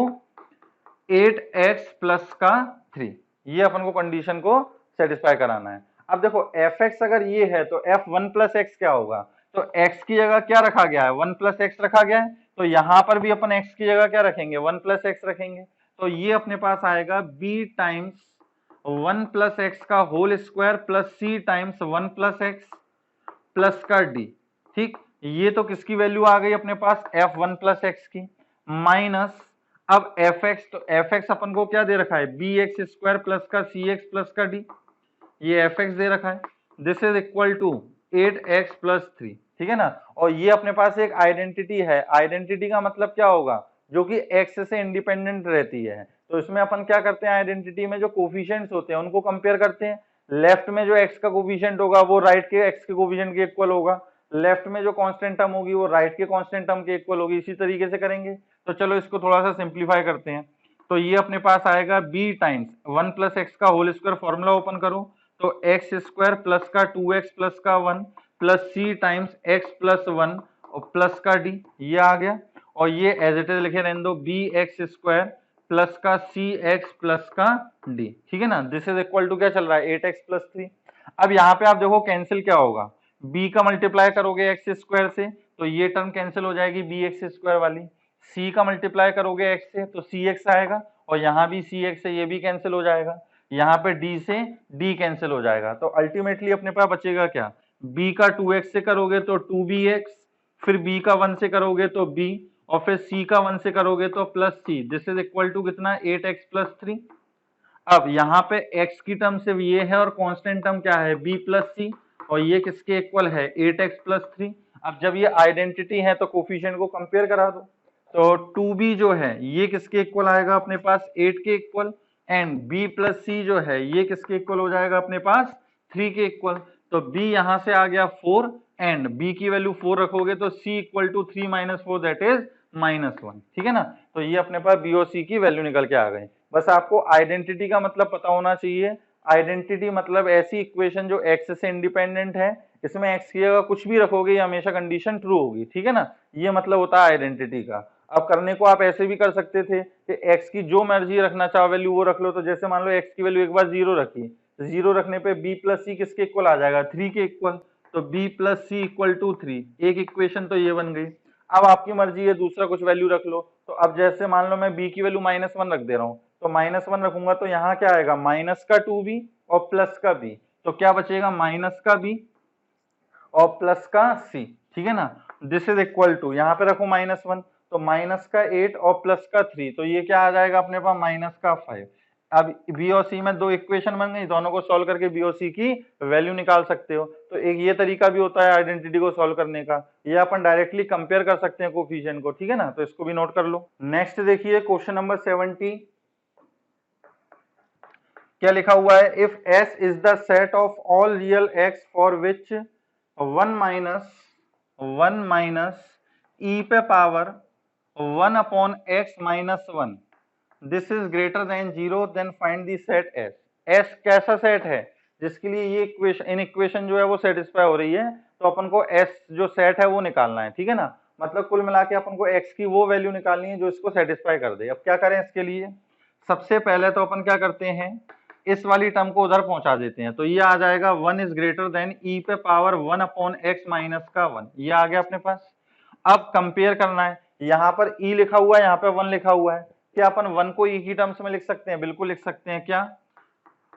8x plus का 3, ये अपन को कंडीशन को सेटिस्फाई कराना है। अब देखो fx अगर ये है तो f1 प्लस एक्स क्या होगा, तो x की जगह क्या रखा गया है, 1 प्लस एक्स रखा गया है, तो यहां पर भी अपन x की जगह क्या रखेंगे, 1 प्लस एक्स रखेंगे। तो ये अपने पास आएगा b टाइम्स 1 प्लस एक्स का whole square plus c times 1 plus x plus का d, ठीक। ये तो किसकी वैल्यू आ गई अपने पास, f1 प्लस एक्स की, माइनस अब fx, तो fx अपन को क्या दे रखा है, बी एक्स स्क्वायर प्लस का सी एक्स प्लस का डी, ये fx दे रखा है, this is equal to 8x plus 3, ठीक है ना। और ये अपने पास एक आइडेंटिटी है, आइडेंटिटी का मतलब क्या होगा, जो कि x से इंडिपेंडेंट रहती है। तो इसमें अपन क्या करते हैं, आइडेंटिटी में जो कोफिशिएंट्स होते हैं उनको कंपेयर करते हैं। लेफ्ट में जो x का कोफिशिएंट होगा वो राइट के x के कोफिशिएंट के इक्वल होगा, लेफ्ट में जो कांस्टेंट टर्म होगी वो राइट के कांस्टेंट टर्म के इक्वल होगी, इसी तरीके से करेंगे। तो चलो इसको थोड़ा सा सिंप्लीफाई करते हैं। तो ये अपने पास आएगा b टाइम्स 1 प्लस एक्स का होल स्क्वायर, फॉर्मूला ओपन करो तो एक्स स्क्वायर प्लस का 2x प्लस का 1 plus c times x plus 1 और प्लस का d, ये आ गया। और ये एज इट इज लिखे रहने दो बी एक्स स्क्वायर प्लस का सी एक्स प्लस का डी, ठीक है ना। दिस इज इक्वल टू क्या चल रहा है 8x प्लस 3। अब यहाँ पे आप देखो कैंसिल क्या होगा, b का मल्टीप्लाई करोगे एक्स स्क्वायर से तो ये टर्म कैंसिल हो जाएगी बी एक्स स्क्वायर वाली, c का मल्टीप्लाई करोगे x से तो सी एक्स आएगा और यहाँ भी सी एक्स है, ये भी कैंसिल हो जाएगा। यहाँ पे d से d कैंसिल हो जाएगा, तो अल्टीमेटली अपने पास बचेगा क्या, b का 2x से करोगे तो 2bx, फिर b का 1 से करोगे तो b, और फिर c का 1 से करोगे तो plus c। This is equal to कितना 8x प्लस 3। अब यहाँ पे x की टर्म सिर्फ ये है और कांस्टेंट टर्म क्या है b प्लस सी, और ये किसके इक्वल है 8x प्लस 3। अब जब ये आइडेंटिटी है तो कोफिशिएंट को कंपेयर करा दो, तो 2b जो है ये किसके इक्वल आएगा अपने पास 8 के इक्वल, एंड b प्लस सी जो है ये किसके इक्वल हो जाएगा अपने पास 3 के इक्वल। तो b यहाँ से आ गया 4 एंड b की वैल्यू 4 रखोगे तो c equal to 3 minus 4 that is -1, ठीक है ना। तो ये अपने पास b और c की वैल्यू निकल के आ गई। बस आपको आइडेंटिटी का मतलब पता होना चाहिए। आइडेंटिटी मतलब ऐसी इक्वेशन जो x से इंडिपेंडेंट है, इसमें x की जगह कुछ भी रखोगे ये हमेशा कंडीशन ट्रू होगी, ठीक है ना। ये मतलब होता है आइडेंटिटी का। अब करने को आप ऐसे भी कर सकते थे कि x की जो मर्जी रखना चाहो वैल्यू वो रख लो। तो जैसे मान लो x की वैल्यू एक बार 0 रखी, 0 रखने पे b प्लस सी किसके इक्वल आ जाएगा 3 के इक्वल, तो b plus c equal to 3, एक इक्वेशन तो ये बन गई। अब आपकी मर्जी है दूसरा कुछ वैल्यू रख लो। तो अब जैसे मान लो मैं b की वैल्यू -1 रख दे रहा हूँ, तो -1 रखूंगा तो यहाँ क्या आएगा माइनस का 2b और प्लस का b, तो क्या बचेगा माइनस का b और प्लस का c, ठीक है ना। दिस इज इक्वल टू यहाँ पे रखो -1 तो माइनस का 8 और प्लस का 3, तो ये क्या आ जाएगा अपने पास माइनस का 5। अब b और c में दो इक्वेशन बन गई, दोनों को सॉल्व करके b और c की वैल्यू निकाल सकते हो। तो एक ये तरीका भी होता है आइडेंटिटी को सॉल्व करने का, ये अपन डायरेक्टली कंपेयर कर सकते हैं कोफिशिएंट को, ठीक है ना। तो इसको भी नोट कर लो। नेक्स्ट देखिए क्वेश्चन नंबर 70, क्या लिखा हुआ है, if s is the set of all real x for which 1 minus e पे power 1 upon x minus 1 this is greater than 0 then find the set s। s कैसा set है जिसके लिए ये इक्वेशन इक्वेशन जो है वो सेटिस्फाई हो रही है, तो अपन को s जो सेट है वो निकालना है, ठीक है ना। मतलब कुल मिला के अपन को x की वो वैल्यू निकालनी है जो इसको सेटिस्फाई कर दे। अब क्या करें इसके लिए, सबसे पहले तो अपन क्या करते हैं इस वाली टर्म को उधर पहुंचा देते हैं, तो ये आ जाएगा 1 इज ग्रेटर देन e पे पावर 1 अपॉन x माइनस का 1, ये आ गया अपने पास। अब कंपेयर करना है, यहाँ पर e लिखा हुआ है यहाँ पे 1 लिखा हुआ है, क्या अपन 1 को e की टर्म्स में लिख सकते हैं, बिल्कुल लिख सकते हैं। क्या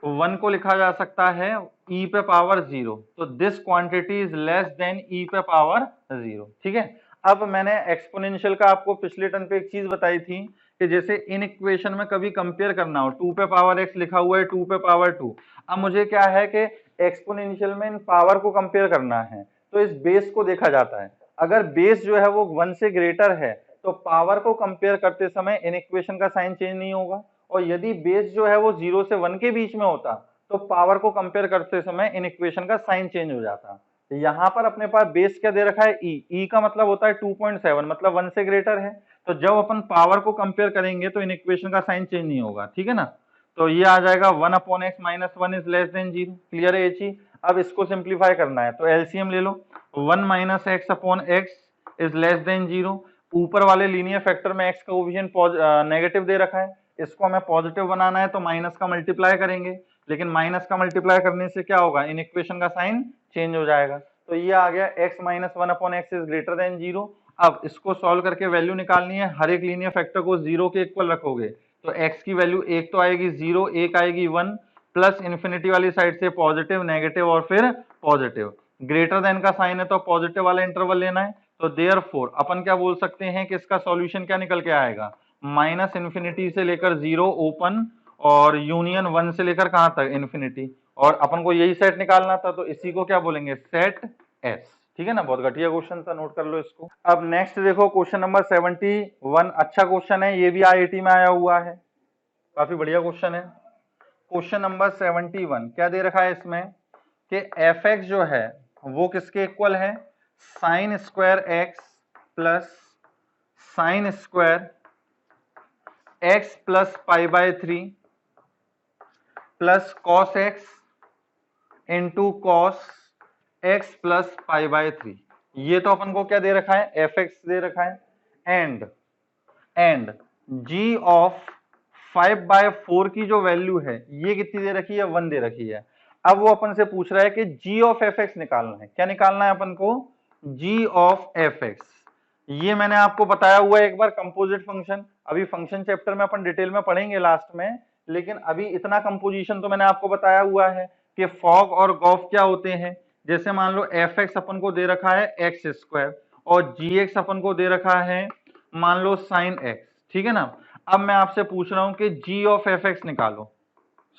1 को लिखा जा सकता है e पे पावर 0, तो this quantity is less then e पे पावर 0, ठीक है। अब मैंने एक्सपोनेंशियल का आपको पिछले टर्म पे एक चीज बताई थी कि जैसे इन इक्वेशन में कभी कंपेयर करना हो, 2 पे पावर x लिखा हुआ है 2 पे पावर 2, अब मुझे क्या है कि एक्सपोनेंशियल में इन पावर को कंपेयर करना है, तो इस बेस को देखा जाता है। अगर बेस जो है वो 1 से ग्रेटर है तो पावर को कंपेयर करते समय इन इक्वेशन का साइन चेंज नहीं होगा, और यदि बेस जो है वो 0 से 1 के बीच में होता तो पावर को कंपेयर करते समय इन इक्वेशन का साइन चेंज हो जाता। यहाँ पर अपने पास बेस क्या दे रखा है e का मतलब होता है 2.7, मतलब 1 से ग्रेटर है, तो जब अपन पावर को कंपेयर करेंगे तो इन इक्वेशन का साइन चेंज नहीं होगा, ठीक है ना। तो ये आ जाएगा 1 upon x minus 1 is less than 0, clear है ये चीज। अब इसको सिंप्लीफाई करना है तो एलसीएम ले लो, 1 minus x upon x is less than 0। ऊपर वाले लीनियर फैक्टर में एक्स का कोएफिशिएंट नेगेटिव दे रखा है, इसको हमें पॉजिटिव बनाना है तो माइनस का मल्टीप्लाई करेंगे, लेकिन माइनस का मल्टीप्लाई करने से क्या होगा इन इक्वेशन का साइन चेंज हो जाएगा। तो ये आ गया x minus 1 upon x is greater than 0। अब इसको सॉल्व करके वैल्यू निकालनी है, हर एक लीनियर फैक्टर को 0 के इक्वल रखोगे तो x की वैल्यू एक तो आएगी 0, एक आएगी 1, प्लस इन्फिनिटी वाली साइड से पॉजिटिव नेगेटिव और फिर पॉजिटिव। ग्रेटर देन का साइन है तो पॉजिटिव वाला इंटरवल लेना है, तो देयरफॉर अपन क्या बोल सकते हैं कि इसका सॉल्यूशन क्या निकल के आएगा, माइनस इन्फिनिटी से लेकर 0 ओपन और यूनियन 1 से लेकर कहां तक इन्फिनिटी, और अपन को यही सेट निकालना था तो इसी को क्या बोलेंगे सेट S, ठीक है ना। बहुत घटिया क्वेश्चन था, नोट कर लो इसको। अब नेक्स्ट देखो क्वेश्चन नंबर 71, अच्छा क्वेश्चन है, ये भी IIT में आया हुआ है, काफी बढ़िया क्वेश्चन है। क्वेश्चन नंबर 71 क्या दे रखा है इसमें कि fx जो है वो किसके इक्वल है, sine square x plus sine square x plus pi by 3 plus cos x into cos x plus pi by 3। ये तो अपन को क्या दे रखा है, एफ एक्स दे रखा है। एंड g ऑफ 5/4 की जो वैल्यू है ये कितनी दे रखी है, 1 दे रखी है। अब वो अपन से पूछ रहा है कि g ऑफ एफ एक्स निकालना है। क्या निकालना है अपन को, g ऑफ एफ एक्स। ये मैंने आपको बताया हुआ है एक बार, कंपोजिट फंक्शन। अभी फंक्शन चैप्टर में अपन डिटेल में पढ़ेंगे लास्ट में, लेकिन अभी इतना कंपोजिशन तो मैंने आपको बताया हुआ है कि फॉग और गॉफ क्या होते हैं। जैसे मान लो एफ एक्स अपन को दे रखा है एक्स स्क्वायर और जी एक्स अपन को दे रखा है मान लो साइन एक्स, ठीक है ना। अब मैं आपसे पूछ रहा हूं कि g ऑफ एफ एक्स निकालो,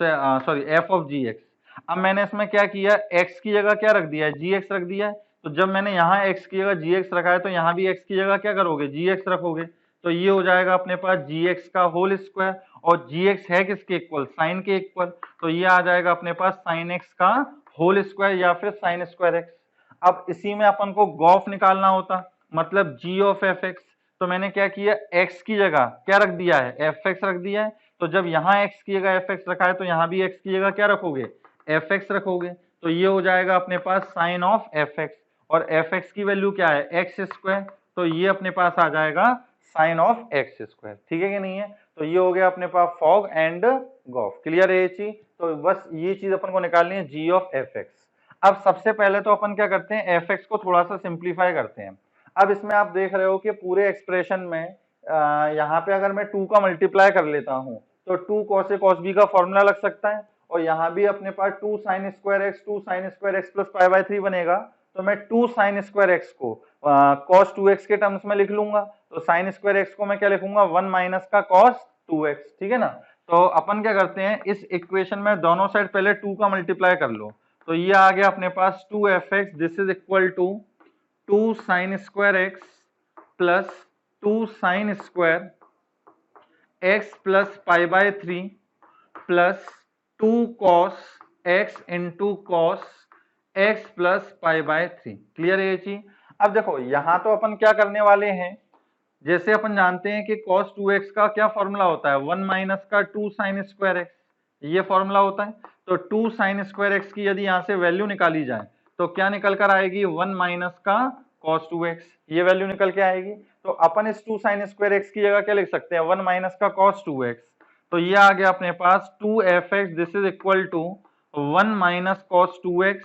sorry f of g x. अब मैंने इसमें क्या किया, x की जगह क्या रख दिया है, जी एक्स रख दिया है। तो जब मैंने यहाँ x की जगह जी एक्स रखा है तो यहाँ भी x की जगह क्या करोगे, जी एक्स रखोगे। तो ये हो जाएगा अपने पास जी एक्स का होल स्क्वायर, और जी एक्स है किसके इक्वल, साइन के इक्वल। तो ये आ जाएगा अपने पास साइन एक्स का होल स्क्वायर या फिर साइन स्क्वायर एक्स। अब इसी में अपन को गॉफ निकालना होता, मतलब g ऑफ एफ एक्स। तो मैंने क्या किया, x की जगह क्या रख दिया है, एफ एक्स रख दिया है। तो जब यहाँ x की जगह एफ एक्स रखा है तो यहाँ भी x की जगह क्या रखोगे, एफ एक्स रखोगे। तो ये हो जाएगा अपने पास साइन ऑफ एफ एक्स, और एफ एक्स की वैल्यू क्या है, एक्स स्क्वायर। तो ये अपने पास आ जाएगा साइन ऑफ एक्स स्क्वायर, ठीक है कि नहीं है। तो ये हो गया अपने पास फॉग एंड गॉफ। क्लियर है ये चीज। तो बस ये चीज अपन को निकालनी है, जी ऑफ एफ एक्स। अब सबसे पहले तो अपन क्या करते हैं, एफ एक्स को थोड़ा सा सिंप्लीफाई करते हैं। अब इसमें आप देख रहे हो कि पूरे एक्सप्रेशन में यहाँ पे अगर मैं 2 का मल्टीप्लाई कर लेता हूँ तो 2 cos a cos b का फॉर्मूला लग सकता है, और यहाँ भी अपने पास 2 sin square x plus pi by 3 बनेगा। तो मैं 2 sin स्क्वायर एक्स को cos 2x के टर्म्स में लिख लूंगा। तो sin स्क्वायर एक्स को मैं क्या लिखूंगा, 1 माइनस का cos 2x, ठीक है ना। तो अपन क्या करते हैं, इस इक्वेशन में दोनों साइड पहले 2 का मल्टीप्लाई कर लो। तो ये आ गया अपने पास 2f(x), this is equal to 2 sin square x plus 2 sin square x plus pi by 3 plus 2 cos x into cos x plus pi by 3। Clear है ये चीज। अब देखो यहाँ तो अपन क्या करने वाले हैं, जैसे अपन जानते हैं कि cos 2x का क्या फॉर्मूला होता है, 1 माइनस का 2 sin स्क्वायर एक्स, ये फॉर्मूला होता है। तो 2 sin स्क्वायर एक्स की यदि यहाँ से वैल्यू निकाली जाए तो क्या निकल कर आएगी, 1 माइनस का cos 2x, ये वैल्यू निकल के आएगी। तो अपन इस 2 sin स्क्वायर एक्स की जगह क्या लिख सकते हैं, 1 माइनस का cos 2x। तो ये आ गया अपने पास 2f(x), this is equal to 1 minus cos 2x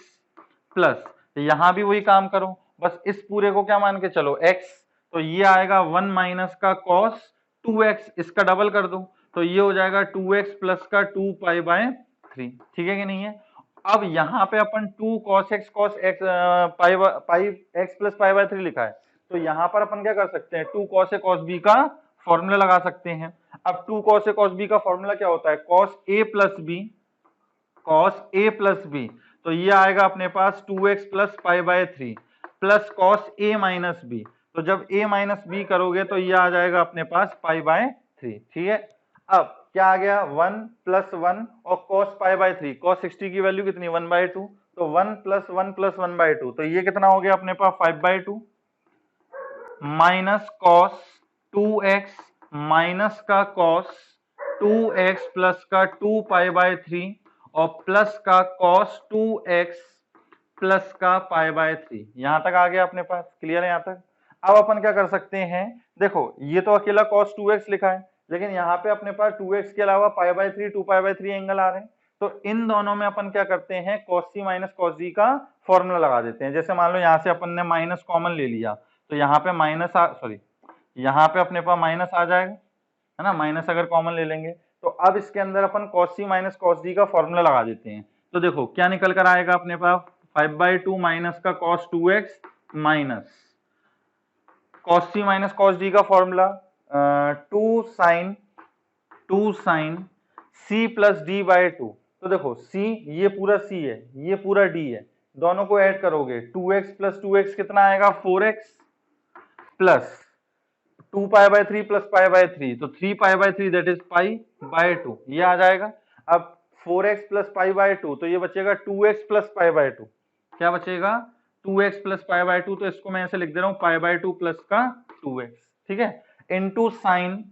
plus, यहाँ भी वही काम करो, बस इस पूरे को क्या मान के चलो, x। तो ये आएगा 1 माइनस का cos 2x, इसका डबल कर दो तो ये हो जाएगा 2x प्लस का 2 पाई बाय 3, ठीक है कि नहीं है। अब यहाँ पे अपन 2 cos x pi x plus pi by 3 लिखा है, तो यहाँ पर अपन क्या कर सकते हैं, 2 cos a cos b का फॉर्मूला लगा सकते हैं। अब 2 cos a cos b का फॉर्मूला क्या होता है, cos a प्लस b। तो ये आएगा अपने पास 2x plus pi by 3 plus cos a minus b। तो जब a माइनस b करोगे तो ये आ जाएगा अपने पास पाई बाय 3, ठीक है। अब क्या आ गया, 1 प्लस 1 और cos पाई बाय 3, cos 60 की वैल्यू कितनी, 1/2। तो 1 प्लस 1 प्लस 1/2, तो ये कितना हो गया अपने पास 5/2 माइनस cos 2x माइनस का cos 2x प्लस का 2 पाई बाय 3 और प्लस का cos 2x प्लस का पाई बाय 3। यहां तक आ गया अपने पास, क्लियर है यहां तक। अब अपन क्या कर सकते हैं, देखो ये तो अकेला cos 2x लिखा है, लेकिन यहाँ पे अपने पास 2x के अलावा pi by 3 2 pi by 3 angle आ रहे हैं। तो इन दोनों में अपन क्या करते हैं, cos c minus cos d का फॉर्मूला लगा देते हैं। जैसे मान लो यहाँ से अपन ने माइनस कॉमन ले लिया तो यहाँ पे यहाँ पे अपने पास माइनस आ जाएगा, है ना, माइनस अगर कॉमन ले लेंगे। तो अब इसके अंदर अपन cos c minus cos d का फॉर्मूला लगा देते हैं। तो देखो क्या निकल कर आएगा अपने पास, 5/2 माइनस का cos 2x minus cos c minus cos d का formula 2 sin c plus d by 2। तो देखो c, ये पूरा c है, ये पूरा d है, दोनों को ऐड करोगे 2x प्लस 2x कितना आएगा, 4x plus 2 pi by 3 plus pi by 3, तो 3 pi by 3 that is pi by 2, ये आ जाएगा। अब 4x प्लस पाई बाय 2, तो ये बचेगा 2x प्लस पाई बाय 2, क्या बचेगा, 2x प्लस पाई बाय 2। तो इसको मैं ऐसे लिख दे रहा हूं पाई बाय 2 प्लस का 2x, ठीक है, into sine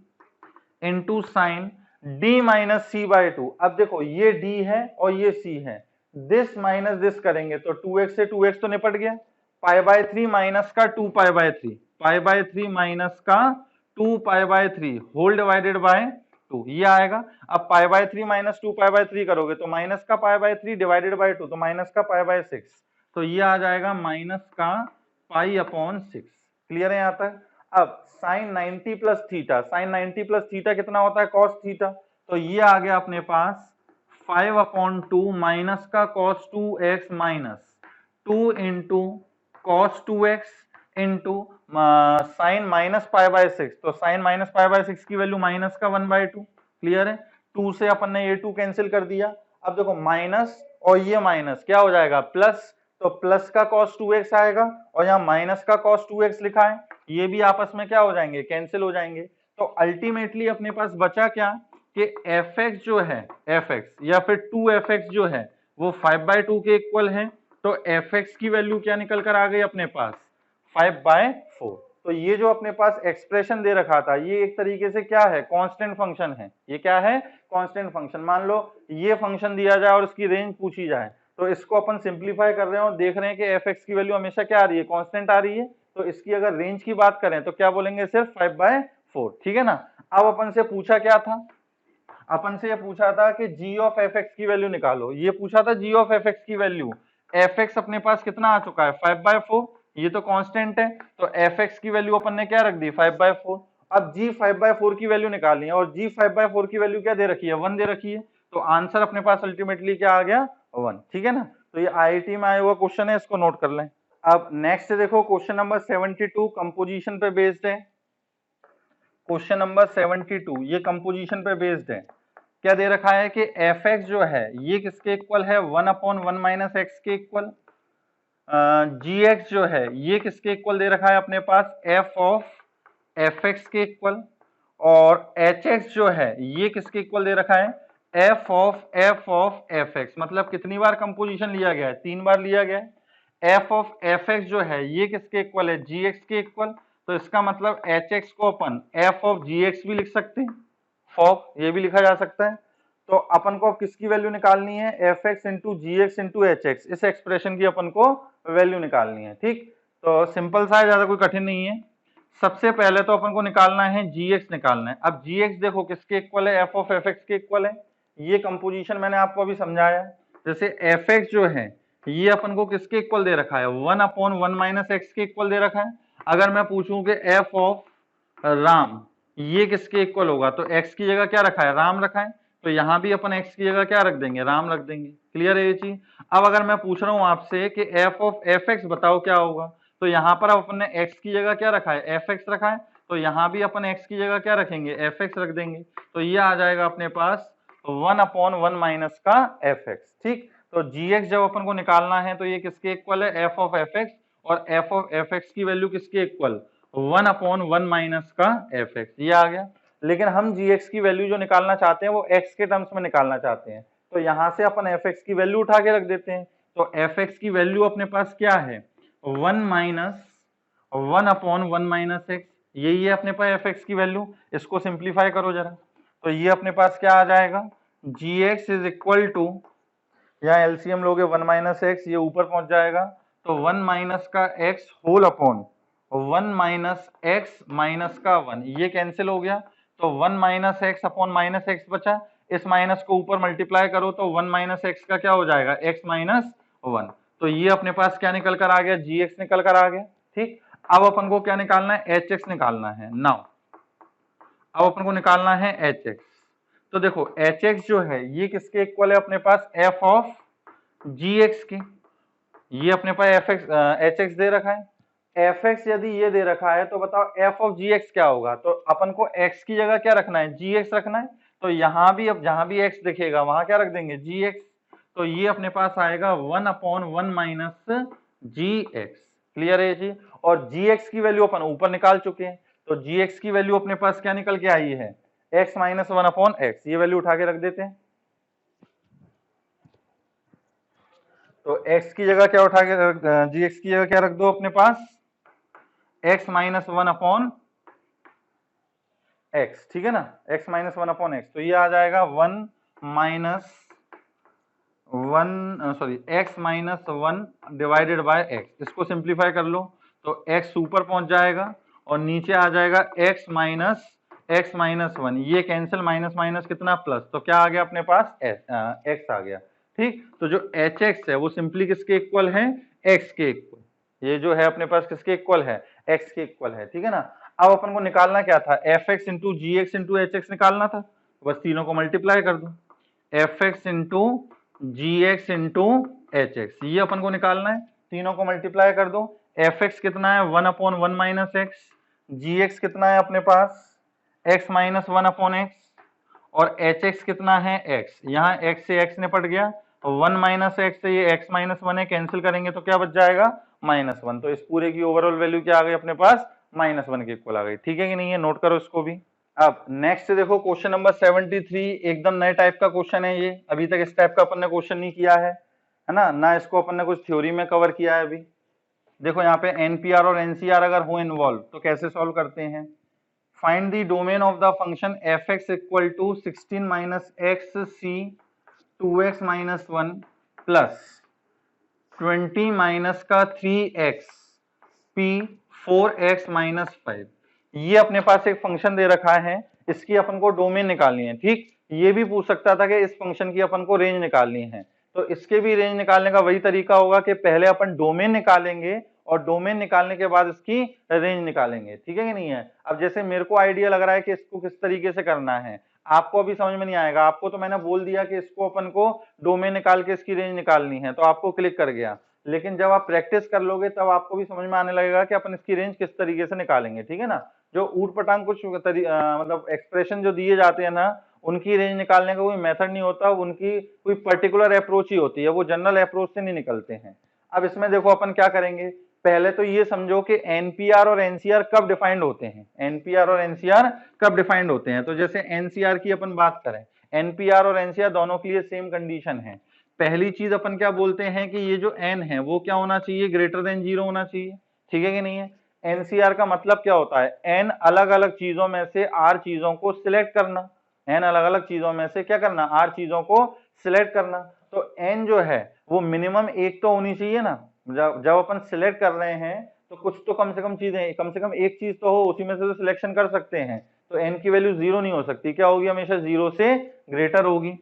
into sine d minus c by two. अब देखो ये d है और ये c है, दिस माइनस दिस करेंगे तो 2x से 2x तो निपट गया, पाई बाय 3 माइनस का 2 pi by 3, pi by 3 minus का 2 pi by 3 whole divided by 2 ये आएगा। अब pi by 3 minus 2 pi by 3 करोगे तो माइनस का पाई बाय 3 डिवाइडेड बाय 2 तो माइनस का पाई बाय 6, तो ये आ जाएगा माइनस का पाई अपॉन 6। क्लियर है यहाँ तक? अब sine 90 plus theta, sine 90 plus theta कितना होता है कॉस थीटा, तो ये आ गया अपने पास 5/2 माइनस का cos 2x minus 2 into cos 2x into sine minus pi by 6, तो साइन माइनस पाई बाय 6 की वैल्यू माइनस का 1/2। क्लियर है? 2 से अपन ने ये 2 कैंसिल कर दिया। अब देखो माइनस और ये माइनस क्या हो जाएगा प्लस, तो प्लस का cos 2x आएगा और यहाँ माइनस का cos 2x लिखा है, ये भी आपस में क्या हो जाएंगे कैंसिल हो जाएंगे। तो अल्टीमेटली अपने पास बचा क्या कि fx जो है fx या फिर 2fx जो है वो 5/2 के इक्वल है, तो fx की वैल्यू क्या निकल कर आ गई अपने पास 5/4। तो ये जो अपने पास एक्सप्रेशन दे रखा था ये एक तरीके से क्या है कांस्टेंट फंक्शन है। ये क्या है कांस्टेंट फंक्शन। मान लो ये फंक्शन दिया जाए और इसकी रेंज पूछी जाए तो इसको अपन सिंप्लीफाई कर रहे हैं और देख रहे हैं कि fx की वैल्यू हमेशा क्या आ रही है कांस्टेंट आ रही है, तो इसकी अगर रेंज की बात करें तो क्या बोलेंगे सिर्फ 5/4। ठीक है ना? अब अपन से पूछा क्या था, अपन से ये पूछा था कि g ऑफ fx की वैल्यू निकालो, ये पूछा था g ऑफ fx की वैल्यू। fx अपने पास कितना आ चुका है 5/4, ये तो कांस्टेंट है, तो fx की वैल्यू अपन ने क्या रख दी 5/4। अब g 5/4 की वैल्यू निकालनी है और g 5/4 की वैल्यू क्या दे रखी है 1 दे रखी है, तो आंसर अपने पास अल्टीमेटली क्या आ गया 1। ठीक है ना? तो ये IIT में आया हुआ क्वेश्चन है, इसको नोट कर लें। अब नेक्स्ट देखो क्वेश्चन नंबर 72 कंपोजिशन पे बेस्ड है। क्वेश्चन नंबर 72 ये कंपोजिशन पे बेस्ड है। क्या दे रखा है कि fx जो है ये किसके इक्वल है 1/1 माइनस एक्स के इक्वल, gx जो है ये किसके इक्वल दे रखा है अपने पास f ऑफ fx के इक्वल, और hx जो है ये किसके इक्वल दे रखा है f ऑफ fx। मतलब कितनी बार कंपोजिशन लिया गया है 3 बार लिया गया है। f ऑफ fx जो है ये किसके इक्वल है gx के इक्वल, तो इसका मतलब hx को अपन f ऑफ gx भी लिख सकते हैं, फॉक ये भी लिखा जा सकता है। तो अपन को अब किसकी वैल्यू निकालनी है fx इंटू जी एक्स इंटू एच एक्स, इस एक्सप्रेशन की अपन को वैल्यू निकालनी है। ठीक, तो सिंपल सा है, ज्यादा कोई कठिन नहीं है। सबसे पहले तो अपन को निकालना है gx निकालना है। अब gx देखो किसके इक्वल है f ऑफ fx के इक्वल है, ये कंपोजिशन मैंने आपको अभी समझाया। जैसे fx जो है ये अपन को किसके इक्वल दे रखा है 1/1 माइनस एक्स के इक्वल दे रखा है। अगर मैं पूछूं कि f ऑफ राम ये किसके इक्वल होगा, तो x की जगह क्या रखा है राम रखा है, तो यहां भी अपन x की जगह क्या रख देंगे राम रख देंगे। क्लियर है ये चीज? अब अगर मैं पूछ रहा हूं आपसे कि f ऑफ fx बताओ क्या होगा, तो यहां पर अपन ने x की जगह क्या रखा है fx रखा है, तो यहां भी अपन x की जगह क्या रखेंगे fx रख देंगे, तो ये आ जाएगा अपने पास 1/1 माइनस का fx। ठीक, तो gx जब अपन को निकालना है तो ये किसके इक्वल है f ऑफ fx, और f ऑफ fx की वैल्यू किसके इक्वल 1/1 माइनस का fx, ये आ गया। लेकिन हम gx की वैल्यू जो निकालना चाहते हैं वो x के टर्म्स में निकालना चाहते हैं, तो यहां से अपन fx की वैल्यू उठा के रख देते हैं। तो fx की वैल्यू अपने पास क्या है 1 माइनस 1/1 माइनस एक्स, यही है अपने पास fx की वैल्यू। इसको सिंप्लीफाई करो जरा, तो ये अपने पास क्या आ जाएगा gx इज इक्वल टू, यहाँ एलसीएम लोगे 1 माइनस एक्स, ये ऊपर पहुंच जाएगा, तो 1 माइनस का x whole upon 1 minus x minus का 1, ये कैंसिल हो गया, तो 1 minus x upon minus x बचा। इस माइनस को ऊपर मल्टीप्लाई करो तो 1 माइनस एक्स का क्या हो जाएगा x माइनस 1, तो ये अपने पास क्या निकल कर आ गया gx निकल कर आ गया। ठीक, अब अपन को क्या निकालना है hx निकालना है। नाउ अब अपन को निकालना है hx, तो देखो hx जो है ये किसके इक्वल है अपने पास f ऑफ gx के, ये अपने पास hx दे रखा है। fx यदि ये दे रखा है तो बताओ f ऑफ gx क्या होगा, तो अपन को x की जगह क्या रखना है gx रखना है, तो यहां भी अब जहां भी x दिखेगा वहां क्या रख देंगे gx, तो ये अपने पास आएगा 1/1 माइनस gx। क्लियर है जी? और gx की वैल्यू अपन ऊपर निकाल चुके हैं, तो gx की वैल्यू अपने पास क्या निकल के आई है x माइनस 1/x, ये वैल्यू उठा के रख देते हैं। तो x की जगह क्या उठा के gx की जगह क्या रख दो अपने पास x माइनस 1/, एक्स, ठीक है ना, x minus one upon x, तो ये आ जाएगा one minus x minus one divided by x. इसको सिंप्लीफाई कर लो तो एक्स ऊपर पहुंच जाएगा और नीचे आ जाएगा एक्स माइनस वन, ये कैंसिल, माइनस माइनस कितना प्लस, तो क्या आ गया अपने पास एक्स आ गया। ठीक, तो जो एच एक्स है वो सिंपली किसके इक्वल है, एक्स के इक्वल, ये जो है अपने पास किसके इक्वल है, एक्स के इक्वल है, ठीक है ना। अब अपन को निकालना क्या था, एफ एक्स इंटू जी एक्स इंटू एच एक्स निकालना था, बस तीनों को मल्टीप्लाई कर दो, एफ एक्स इंटू जी एक्स इंटू एच एक्स, ये अपन को निकालना है, तीनों को मल्टीप्लाई कर दो, एफ एक्स कितना है one upon one minus x, g x कितना है अपने पास x minus one upon x, और एच एक्स कितना है एक्स, यहाँ एक्स से एक्स निपट गया, वन माइनस एक्स से ये एक्स माइनस वन है, कैंसिल करेंगे तो क्या बच जाएगा माइनस वन, तो इस पूरे की ओवरऑल वैल्यू क्या आ गई अपने पास, माइनस वन के इक्वल आ गई, ठीक है कि नहीं है, नोट करो इसको भी। अब नेक्स्ट देखो क्वेश्चन नंबर 73, एकदम नए टाइप का क्वेश्चन है ये, अभी तक इस टाइप का अपन ने क्वेश्चन नहीं किया है ना इसको अपन ने कुछ थ्योरी में कवर किया है अभी। देखो यहाँ पे एनपीआर और एनसीआर अगर हो इन्वॉल्व तो कैसे सॉल्व करते हैं, find the domain of the function f x equal to 16 minus x c 2x minus one plus 20 minus का 3x p 4x माइनस 5, ये अपने पास एक फंक्शन दे रखा है, इसकी अपन को डोमेन निकालनी है। ठीक, ये भी पूछ सकता था कि इस फंक्शन की अपन को रेंज निकालनी है, तो इसके भी रेंज निकालने का वही तरीका होगा कि पहले अपन डोमेन निकालेंगे और डोमेन निकालने के बाद इसकी रेंज निकालेंगे, ठीक है कि नहीं है। अब जैसे मेरे को आइडिया लग रहा है कि इसको किस तरीके से करना है, आपको अभी समझ में नहीं आएगा, आपको तो मैंने बोल दिया कि इसको अपन को डोमेन निकाल के इसकी रेंज निकालनी है, तो आपको क्लिक कर गया, लेकिन जब आप प्रैक्टिस कर लोगे तब आपको भी समझ में आने लगेगा कि अपन इसकी रेंज किस तरीके से निकालेंगे, ठीक है ना। जो ऊट पटांग कुछ मतलब एक्सप्रेशन जो दिए जाते हैं ना, उनकी रेंज निकालने का कोई मेथड नहीं होता, उनकी कोई पर्टिकुलर अप्रोच ही होती है, वो जनरल अप्रोच से नहीं निकलते हैं। अब इसमें देखो अपन क्या करेंगे, पहले तो ये समझो कि एनपीआर और एनसीआर कब डिफाइंड होते हैं, एनपीआर और एनसीआर कब डिफाइंड होते हैं, तो जैसे एनसीआर की अपन बात करें, एनपीआर और एनसीआर दोनों के लिए सेम कंडीशन है। पहली चीज अपन क्या बोलते हैं कि ये जो एन है वो क्या होना चाहिए, ग्रेटर देन जीरो होना चाहिए, ठीक है कि नहीं है। एनसीआर का मतलब क्या होता है, एन अलग अलग चीजों में से आर चीजों को सिलेक्ट करना, एन अलग अलग चीजों में से क्या करना, आर चीजों को सिलेक्ट करना, तो एन जो है वो मिनिमम एक तो होनी चाहिए ना, जब अपन सिलेक्ट कर रहे हैं तो कुछ तो कम से कम चीजें, कम से कम एक चीज तो हो, उसी में से तो सिलेक्शन कर सकते हैं, तो एन की वैल्यू जीरो नहीं हो सकती, क्या होगी, हमेशा जीरो से ग्रेटर होगी।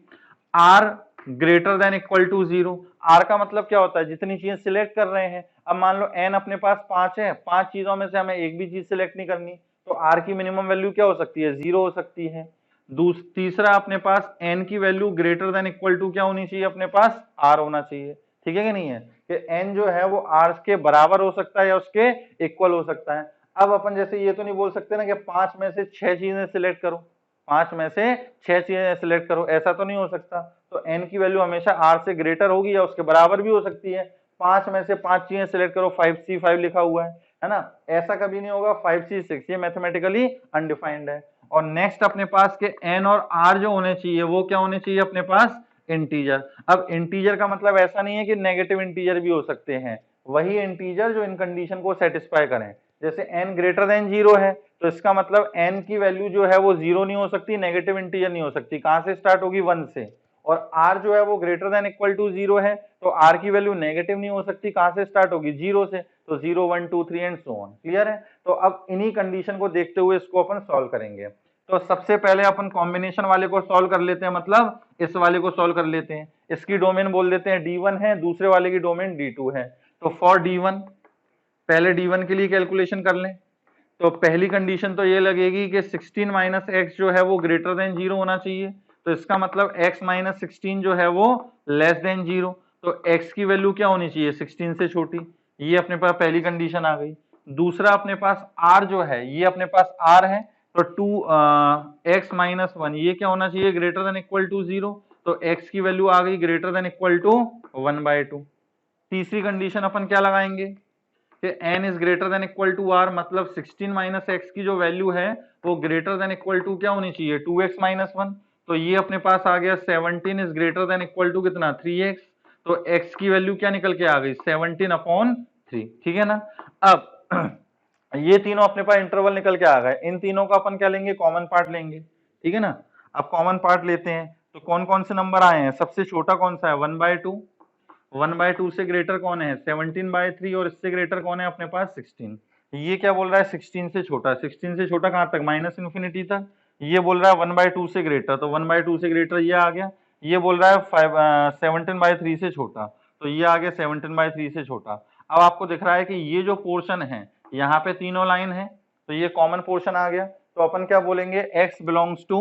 R greater than equal to zero, r का मतलब क्या होता है, जितनी चीजें सिलेक्ट कर रहे हैं, अब मान लो एन अपने पास 5 है, 5 चीजों में से हमें एक भी चीज सिलेक्ट नहीं करनी, तो आर की मिनिमम वैल्यू क्या हो सकती है, जीरो हो सकती है। तीसरा अपने पास एन की value greater than equal to क्या होनी चाहिए, अपने पास आर होना चाहिए, ठीक है कि नहीं है, कि एन जो है वो आर के बराबर हो सकता है या उसके इक्वल हो सकता है। अब अपन जैसे ये तो नहीं बोल सकते ना कि 5 में से 6 चीजें सिलेक्ट करो, 5 में से 6 चीजें सिलेक्ट करो, ऐसा तो नहीं हो सकता, तो n की वैल्यू हमेशा r से ग्रेटर होगी या उसके बराबर भी हो सकती है। 5 में से 5 चीजें सिलेक्ट करो, 5c5 लिखा हुआ है ना, ऐसा कभी नहीं होगा 5c6, ये मैथमेटिकली अनडिफाइंड है। और नेक्स्ट अपने पास के n और r जो होने चाहिए वो क्या होने चाहिए अपने पास, इंटीजर। अब इंटीजर का मतलब ऐसा नहीं है कि नेगेटिव इंटीजर भी हो सकते हैं, वही इंटीजर जो इन कंडीशन को सेटिस्फाई करें, जैसे n ग्रेटर देन जीरो है तो इसका मतलब n की वैल्यू जो है वो जीरो नहीं हो सकती, नेगेटिव इंटीजर नहीं हो सकती, कहां से स्टार्ट होगी, 1 से, और r जो है वो greater than equal to zero है तो r की वैल्यू नेगेटिव नहीं हो सकती, कहां से स्टार्ट होगी, जीरो से, तो 0 1 2 3 एंड सो ऑन, क्लियर है। तो अब इन्हीं कंडीशन को देखते हुए इसको अपन सॉल्व करेंगे। तो सबसे पहले अपन कॉम्बिनेशन वाले को सॉल्व कर लेते हैं, मतलब इस वाले को सॉल्व कर लेते हैं, इसकी डोमेन बोल देते हैं d1 है, दूसरे वाले की डोमेन d2 है। तो फॉर d1, पहले d1 के लिए कैलकुलेशन कर लें, तो पहली कंडीशन तो ये लगेगी कि 16 माइनस एक्स जो है वो ग्रेटर देन जीरो होना चाहिए, तो इसका मतलब x माइनस 16 जो है वो लेस देन जीरो, तो x की वैल्यू क्या होनी चाहिए, 16 से छोटी, ये अपने पास पहली कंडीशन आ गई। दूसरा अपने पास r जो है, ये अपने पास r है, तो 2x माइनस वन, ये क्या होना चाहिए, greater than equal to zero, तो x की वैल्यू आ गई ग्रेटर देन इक्वल टू 1/2। तीसरी कंडीशन अपन क्या लगाएंगे कि n is greater than equal to r, मतलब 16 माइनस एक्स की जो वैल्यू है वो ग्रेटर देन इक्वल टू क्या होनी चाहिए, 2x माइनस वन, तो ये अपने पास आ गया 17 is greater than equal to कितना, 3x, तो x की वैल्यू क्या निकल के आ गई, 17/3, ठीक है ना। अब ये तीनों अपने पास इंटरवल निकल के आ गए, इन तीनों का अपन क्या लेंगे, कॉमन पार्ट लेंगे, ठीक है ना। अब कॉमन पार्ट लेते हैं तो कौन कौन से नंबर आए हैं, सबसे छोटा कौन सा है 1/2, 1/2 से ग्रेटर कौन है 17/3 और इससे ग्रेटर कौन है अपने पास 16। ये क्या बोल रहा है 16 से छोटा, 16 से छोटा कहाँ तक माइनस इन्फिनिटी तक, ये बोल रहा है 1/2 से ग्रेटर, तो 1/2 से ग्रेटर ये आ गया, ये बोल रहा है 17/3 से छोटा, तो ये आ गया 17/3 से छोटा। अब आपको दिख रहा है कि ये जो पोर्शन है यहाँ पे तीनों लाइन है, तो ये कॉमन पोर्शन आ गया, तो अपन क्या बोलेंगे x बिलोंग्स टू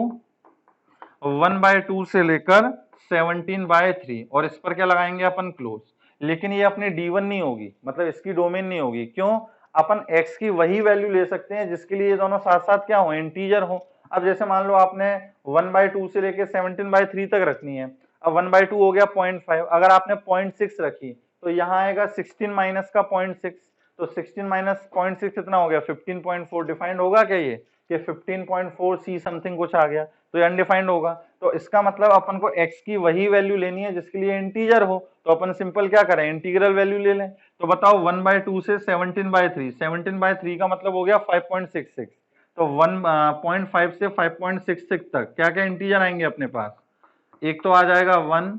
1/2 से लेकर 17/3 और इस पर क्या लगाएंगे अपन क्लोज। लेकिन ये अपनी D1 नहीं होगी, मतलब इसकी डोमेन नहीं होगी, क्यों, अपन x की वही वैल्यू ले सकते हैं जिसके लिए ये दोनों साथ साथ क्या हो, इंटीजर हो। अब जैसे मान लो आपने 1/2 से लेकर 17/3 तक रखनी है, अब 1/2 हो गया 0.5, अगर आपने 0.6 रखी तो यहाँ आएगा 16 माइनस का 0.6, तो 16 माइनस 0.6 कितना हो गया 15.4, डिफाइंड होगा क्या ये कि 15.4 सी समथिंग कुछ आ गया, तो ये अनडिफाइंड होगा। तो इसका मतलब अपन को x की वही वैल्यू लेनी है जिसके लिए इंटीजर हो, तो अपन सिंपल क्या करें इंटीग्रल वैल्यू ले लें। तो बताओ 1/2 से 17/3, 17/3 का मतलब हो गया 5.66, तो 1.5 से 5.66 तक क्या क्या इंटीजर आएंगे अपने पास, एक तो आ जाएगा 1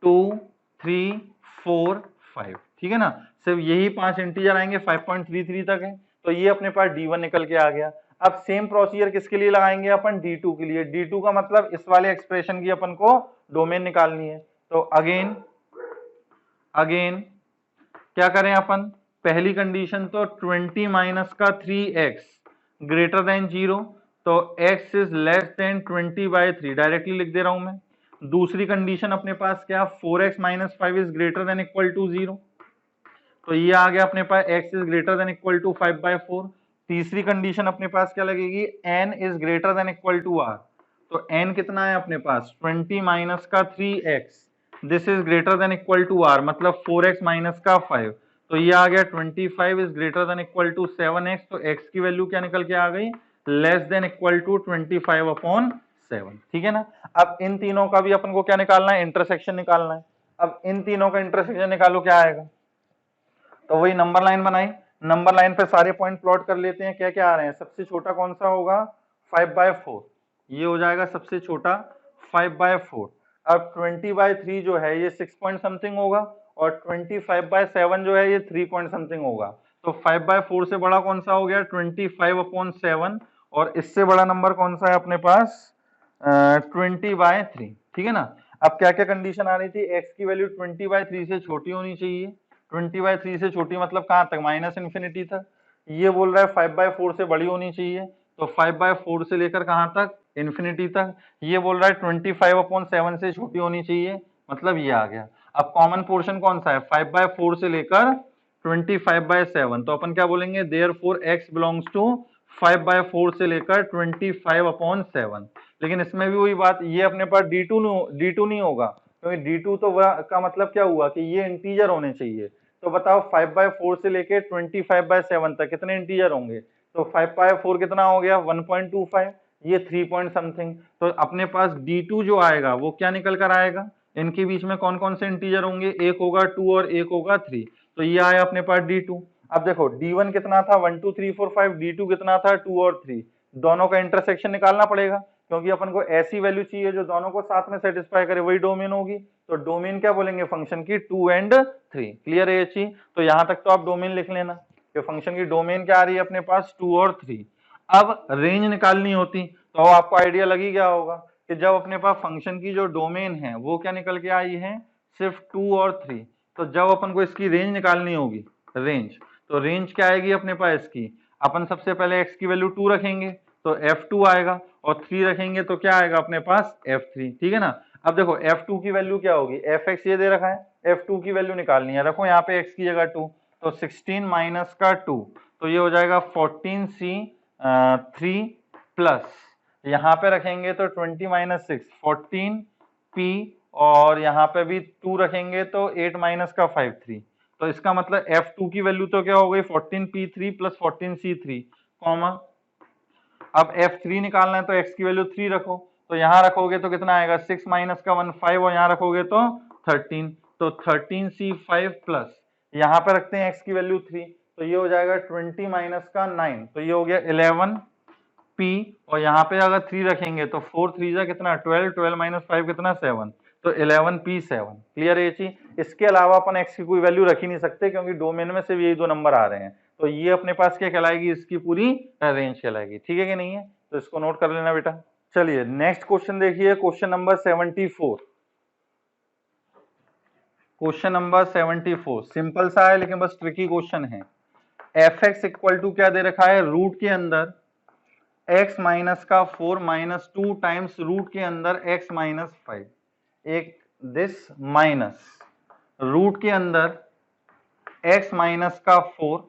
2 3 4 5, ठीक है ना, सिर्फ यही 5 इंटीजर आएंगे, 5.33 तक है, तो ये अपने पास D1 निकल के आ गया। अब सेम प्रोसीजर किसके लिए लगाएंगे अपन, D2 के लिए। D2 का मतलब इस वाले एक्सप्रेशन की अपन को डोमेन निकालनी है, तो अगेन क्या करें अपन, पहली कंडीशन तो 20 माइनस का 3x ग्रेटर देन 0, तो x is less then 20/3, directly लिख दे रहा हूं मैं। दूसरी कंडीशन अपने पास क्या, 4x minus 5 is greater than equal to 0, तो ये आ गया अपने पास x is greater than equal to 5/4। तीसरी कंडीशन अपने पास क्या लगेगी, n is greater than equal to r, तो n कितना है अपने पास 20 माइनस का 3x, this is greater than equal to r, मतलब 4x माइनस का 5, तो ये आ गया 25 is greater than equal to 7x, तो x की वैल्यू क्या निकल के आ गई, लेस देन इक्वल टू 25/7, ठीक है ना। अब इन तीनों का भी अपन को क्या निकालना है, इंटरसेक्शन निकालना है। अब इन तीनों का इंटरसेक्शन निकालो, क्या आएगा, तो वही नंबर लाइन बनाई, नंबर लाइन पे सारे पॉइंट प्लॉट कर लेते हैं, क्या क्या आ रहे हैं, सबसे छोटा कौन सा होगा 5/4, ये हो जाएगा सबसे छोटा 5/4। अब 20/3 जो है ये 6 पॉइंट समथिंग होगा, और 25/7 जो है ये 3 पॉइंट समथिंग होगा, तो 5/4 से बड़ा कौन सा हो गया 25/7, और इससे बड़ा नंबर कौन सा है अपने पास 20/3, ठीक है ना। अब क्या क्या कंडीशन आ रही थी, x की वैल्यू 20/3 से छोटी होनी चाहिए, 20/3 से छोटी मतलब कहाँ तक, माइनस इन्फिनिटी तक, ये बोल रहा है 5/4 से बड़ी होनी चाहिए, तो 5/4 से लेकर कहाँ तक, इन्फिनिटी तक, ये बोल रहा है 25/7 से छोटी होनी चाहिए, मतलब ये आ गया। अब कॉमन पोर्शन कौन सा है 5/4 से लेकर 25/7, तो अपन क्या बोलेंगे, देयरफॉर x बिलोंग्स टू 5/4 से लेकर 25/7। लेकिन इसमें भी वही बात, ये अपने पास D2 नहीं होगा, क्योंकि D2 तो वह का मतलब क्या हुआ कि ये इंटीजर होने चाहिए। तो बताओ 5/4 से लेके 25/7 तक कितने इंटीजर होंगे, तो 5/4 कितना हो गया 1.25, ये 3 पॉइंट समथिंग, तो अपने पास D2 जो आएगा वो क्या निकल कर आएगा, इनके बीच में कौन कौन से इंटीजर होंगे, एक होगा 2 और एक होगा 3, तो ये आया अपने पास D2। अब देखो D1 कितना था 1 2 3 4 5, D2 कितना था 2 और 3, दोनों का इंटरसेक्शन निकालना पड़ेगा, क्योंकि अपन को ऐसी वैल्यू चाहिए जो दोनों को साथ में सेटिस्फाई करे, वही डोमेन होगी, तो डोमेन क्या बोलेंगे फंक्शन की 2 and 3, क्लियर है ये चीज, तो यहां तक तो आप डोमेन लिख लेना कि फंक्शन की डोमेन क्या आ रही है अपने पास 2 और 3। अब रेंज निकालनी होती तो आपको आइडिया लगी गया होगा कि जब अपने पास फंक्शन की जो डोमेन है वो क्या निकल के आई है सिर्फ 2 और 3, तो जब अपन को इसकी रेंज निकालनी होगी, रेंज, तो रेंज क्या आएगी अपने पास इसकी, अपन सबसे पहले x की वैल्यू 2 रखेंगे तो f2 आएगा, और 3 रखेंगे तो क्या आएगा अपने पास f3, ठीक है ना। अब देखो f2 की वैल्यू क्या होगी, fx ये दे रखा है, f2 की वैल्यू निकालनी है, रखो यहाँ पे x की जगह 2, तो 16 माइनस का 2, तो ये हो जाएगा 14c 3 प्लस यहाँ पे रखेंगे तो 20 माइनस 6 14p, और यहाँ पे भी 2 रखेंगे तो 8 माइनस का 5 3, तो इसका मतलब f2 की वैल्यू तो क्या हो गई 14p3 प्लस 14c3 कॉमा, अब f3 निकालना है तो x की वैल्यू 3 रखो, तो यहाँ रखोगे तो कितना आएगा 6 माइनस का 1 5, और यहाँ रखोगे तो 13, तो 13c5 प्लस यहाँ पे रखते हैं x की वैल्यू 3, तो ये हो जाएगा 20 माइनस का 9, तो ये हो गया 11 P, और यहाँ पे अगर 3 रखेंगे तो 4 3 जा कितना 12, 12 माइनस 5 कितना 7, तो 11 P7। क्लियर है ये चीज। इसके अलावा अपन x की कोई वैल्यू रख ही नहीं सकते क्योंकि डोमेन में सिर्फ यही दो नंबर आ रहे हैं, तो ये अपने पास क्या कहलाएगी, इसकी पूरी रेंज कहलाएगी। ठीक है कि नहीं है, तो इसको नोट कर लेना बेटा। चलिए नेक्स्ट क्वेश्चन देखिए, question number 74। Question number 74 simple सा है लेकिन बस ट्रिकी क्वेश्चन है। एफ एक्स इक्वल टू क्या दे रखा है, रूट के अंदर x माइनस का 4 माइनस 2 टाइम्स रूट के अंदर x माइनस 5, एक दिस माइनस रूट के अंदर x माइनस का 4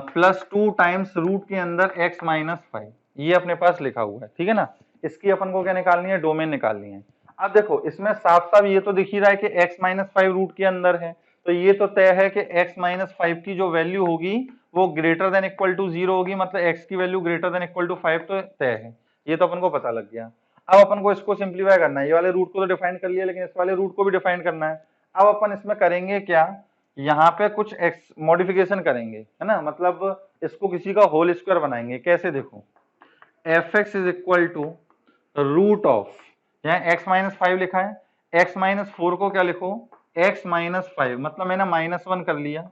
प्लस 2 टाइम्स रूट के अंदर x माइनस 5, ये अपने पास लिखा हुआ है। ठीक है ना, इसकी अपन को क्या निकालनी है, डोमेन निकालनी है। अब देखो इसमें साफ साफ ये तो दिख ही रहा है कि x माइनस 5 रूट के अंदर है, तो ये तो तय है कि x माइनस 5 की जो वैल्यू होगी वो ग्रेटर देन इक्वल टू 0 होगी, मतलब x की value greater than equal to 5 तो तय है, ये तो अपन को पता लग गया। अब अपन को इसको सिंप्लीफाई करना है, ये वाले रूट को तो डिफाइन कर लिया लेकिन इस वाले रूट को भी डिफाइन करना है। अब अपन इसमें करेंगे क्या, यहाँ पे कुछ एक्स मॉडिफिकेशन करेंगे, है ना, मतलब इसको किसी का होल स्क्वायर बनाएंगे। कैसे, देखो f x is equal to root of, यहाँ x माइनस 5 लिखा है, x माइनस 4 को क्या लिखो, x माइनस 5, मतलब मैंने माइनस 1 कर लिया,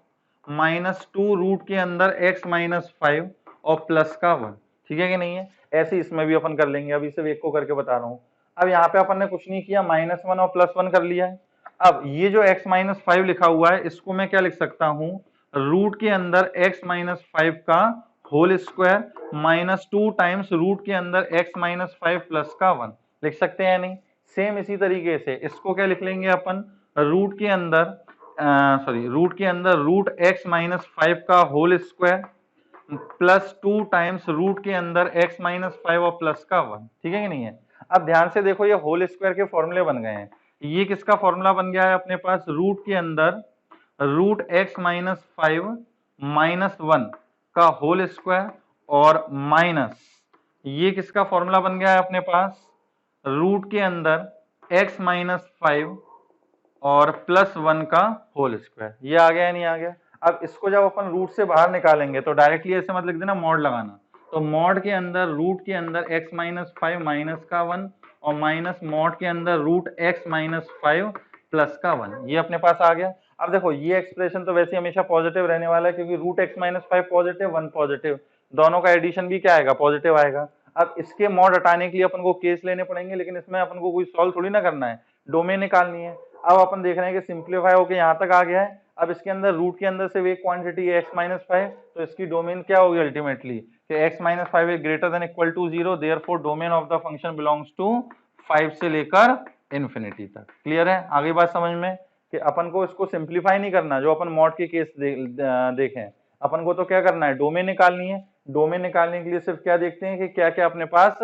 माइनस 2 रूट के अंदर x माइनस 5 और प्लस का 1। ठीक है कि नहीं है, ऐसे इसमें भी अपन कर लेंगे, अभी सिर्फ एक को करके बता रहा हूँ। अब यहाँ पे अपन ने कुछ नहीं किया, माइनस 1 और प्लस 1 कर लिया है। अब ये जो x माइनस 5 लिखा हुआ है इसको मैं क्या लिख सकता हूँ, रूट के अंदर x माइनस 5 का whole square minus 2 times root के अंदर x माइनस 5 प्लस का 1 लिख सकते हैं नहीं। सेम इसी तरीके से इसको क्या लिख लेंगे अपन, रूट के अंदर रूट के अंदर रूट x माइनस 5 का whole square plus 2 times root के अंदर x माइनस 5 और प्लस का 1। ठीक है कि नहीं है। अब ध्यान से देखो ये होल स्क्वायर के फॉर्मूले बन गए हैं, ये किसका फॉर्मूला बन गया है अपने पास, रूट के अंदर रूट x माइनस 5 माइनस 1 का होल स्क्वायर और माइनस ये किसका फॉर्मूला बन गया है अपने पास, रूट के अंदर x माइनस 5 और प्लस 1 का होल स्क्वायर। ये आ गया या नहीं आ गया। अब इसको जब अपन रूट से बाहर निकालेंगे तो डायरेक्टली ऐसे मत लिख देना, मॉड लगाना, तो मॉड के अंदर रूट के अंदर x माइनस 5 माइनस का 1 और माइनस मॉड के अंदर रूट x माइनस 5 प्लस का 1, ये अपने पास आ गया। अब देखो ये एक्सप्रेशन तो वैसे हमेशा पॉजिटिव रहने वाला है क्योंकि root x minus 5 positive 1 positive, दोनों का एडिशन भी क्या आएगा, पॉजिटिव आएगा। अब इसके मॉड हटाने के लिए अपन को केस लेने पड़ेंगे, लेकिन इसमें अपन को कोई सॉल्व थोड़ी ना करना है, डोमेन निकालनी है। अब अपन देख रहे हैं कि सिंप्लीफाई होकर यहाँ तक आ गया है। अब इसके अंदर रूट के अंदर से एक क्वांटिटी है x माइनस 5, तो इसकी डोमेन क्या होगी अल्टीमेटली कि x minus 5 is greater than equal to 0, therefore domain of the function belongs to 5 से लेकर इन्फिनिटी तक। क्लियर है, आगे बात समझ में कि अपन को इसको सिंप्लीफाई नहीं करना, जो अपन मॉड के केस देखें, अपन को तो क्या करना है, डोमेन निकालनी है। डोमेन निकालने के लिए सिर्फ क्या देखते हैं कि क्या क्या अपने पास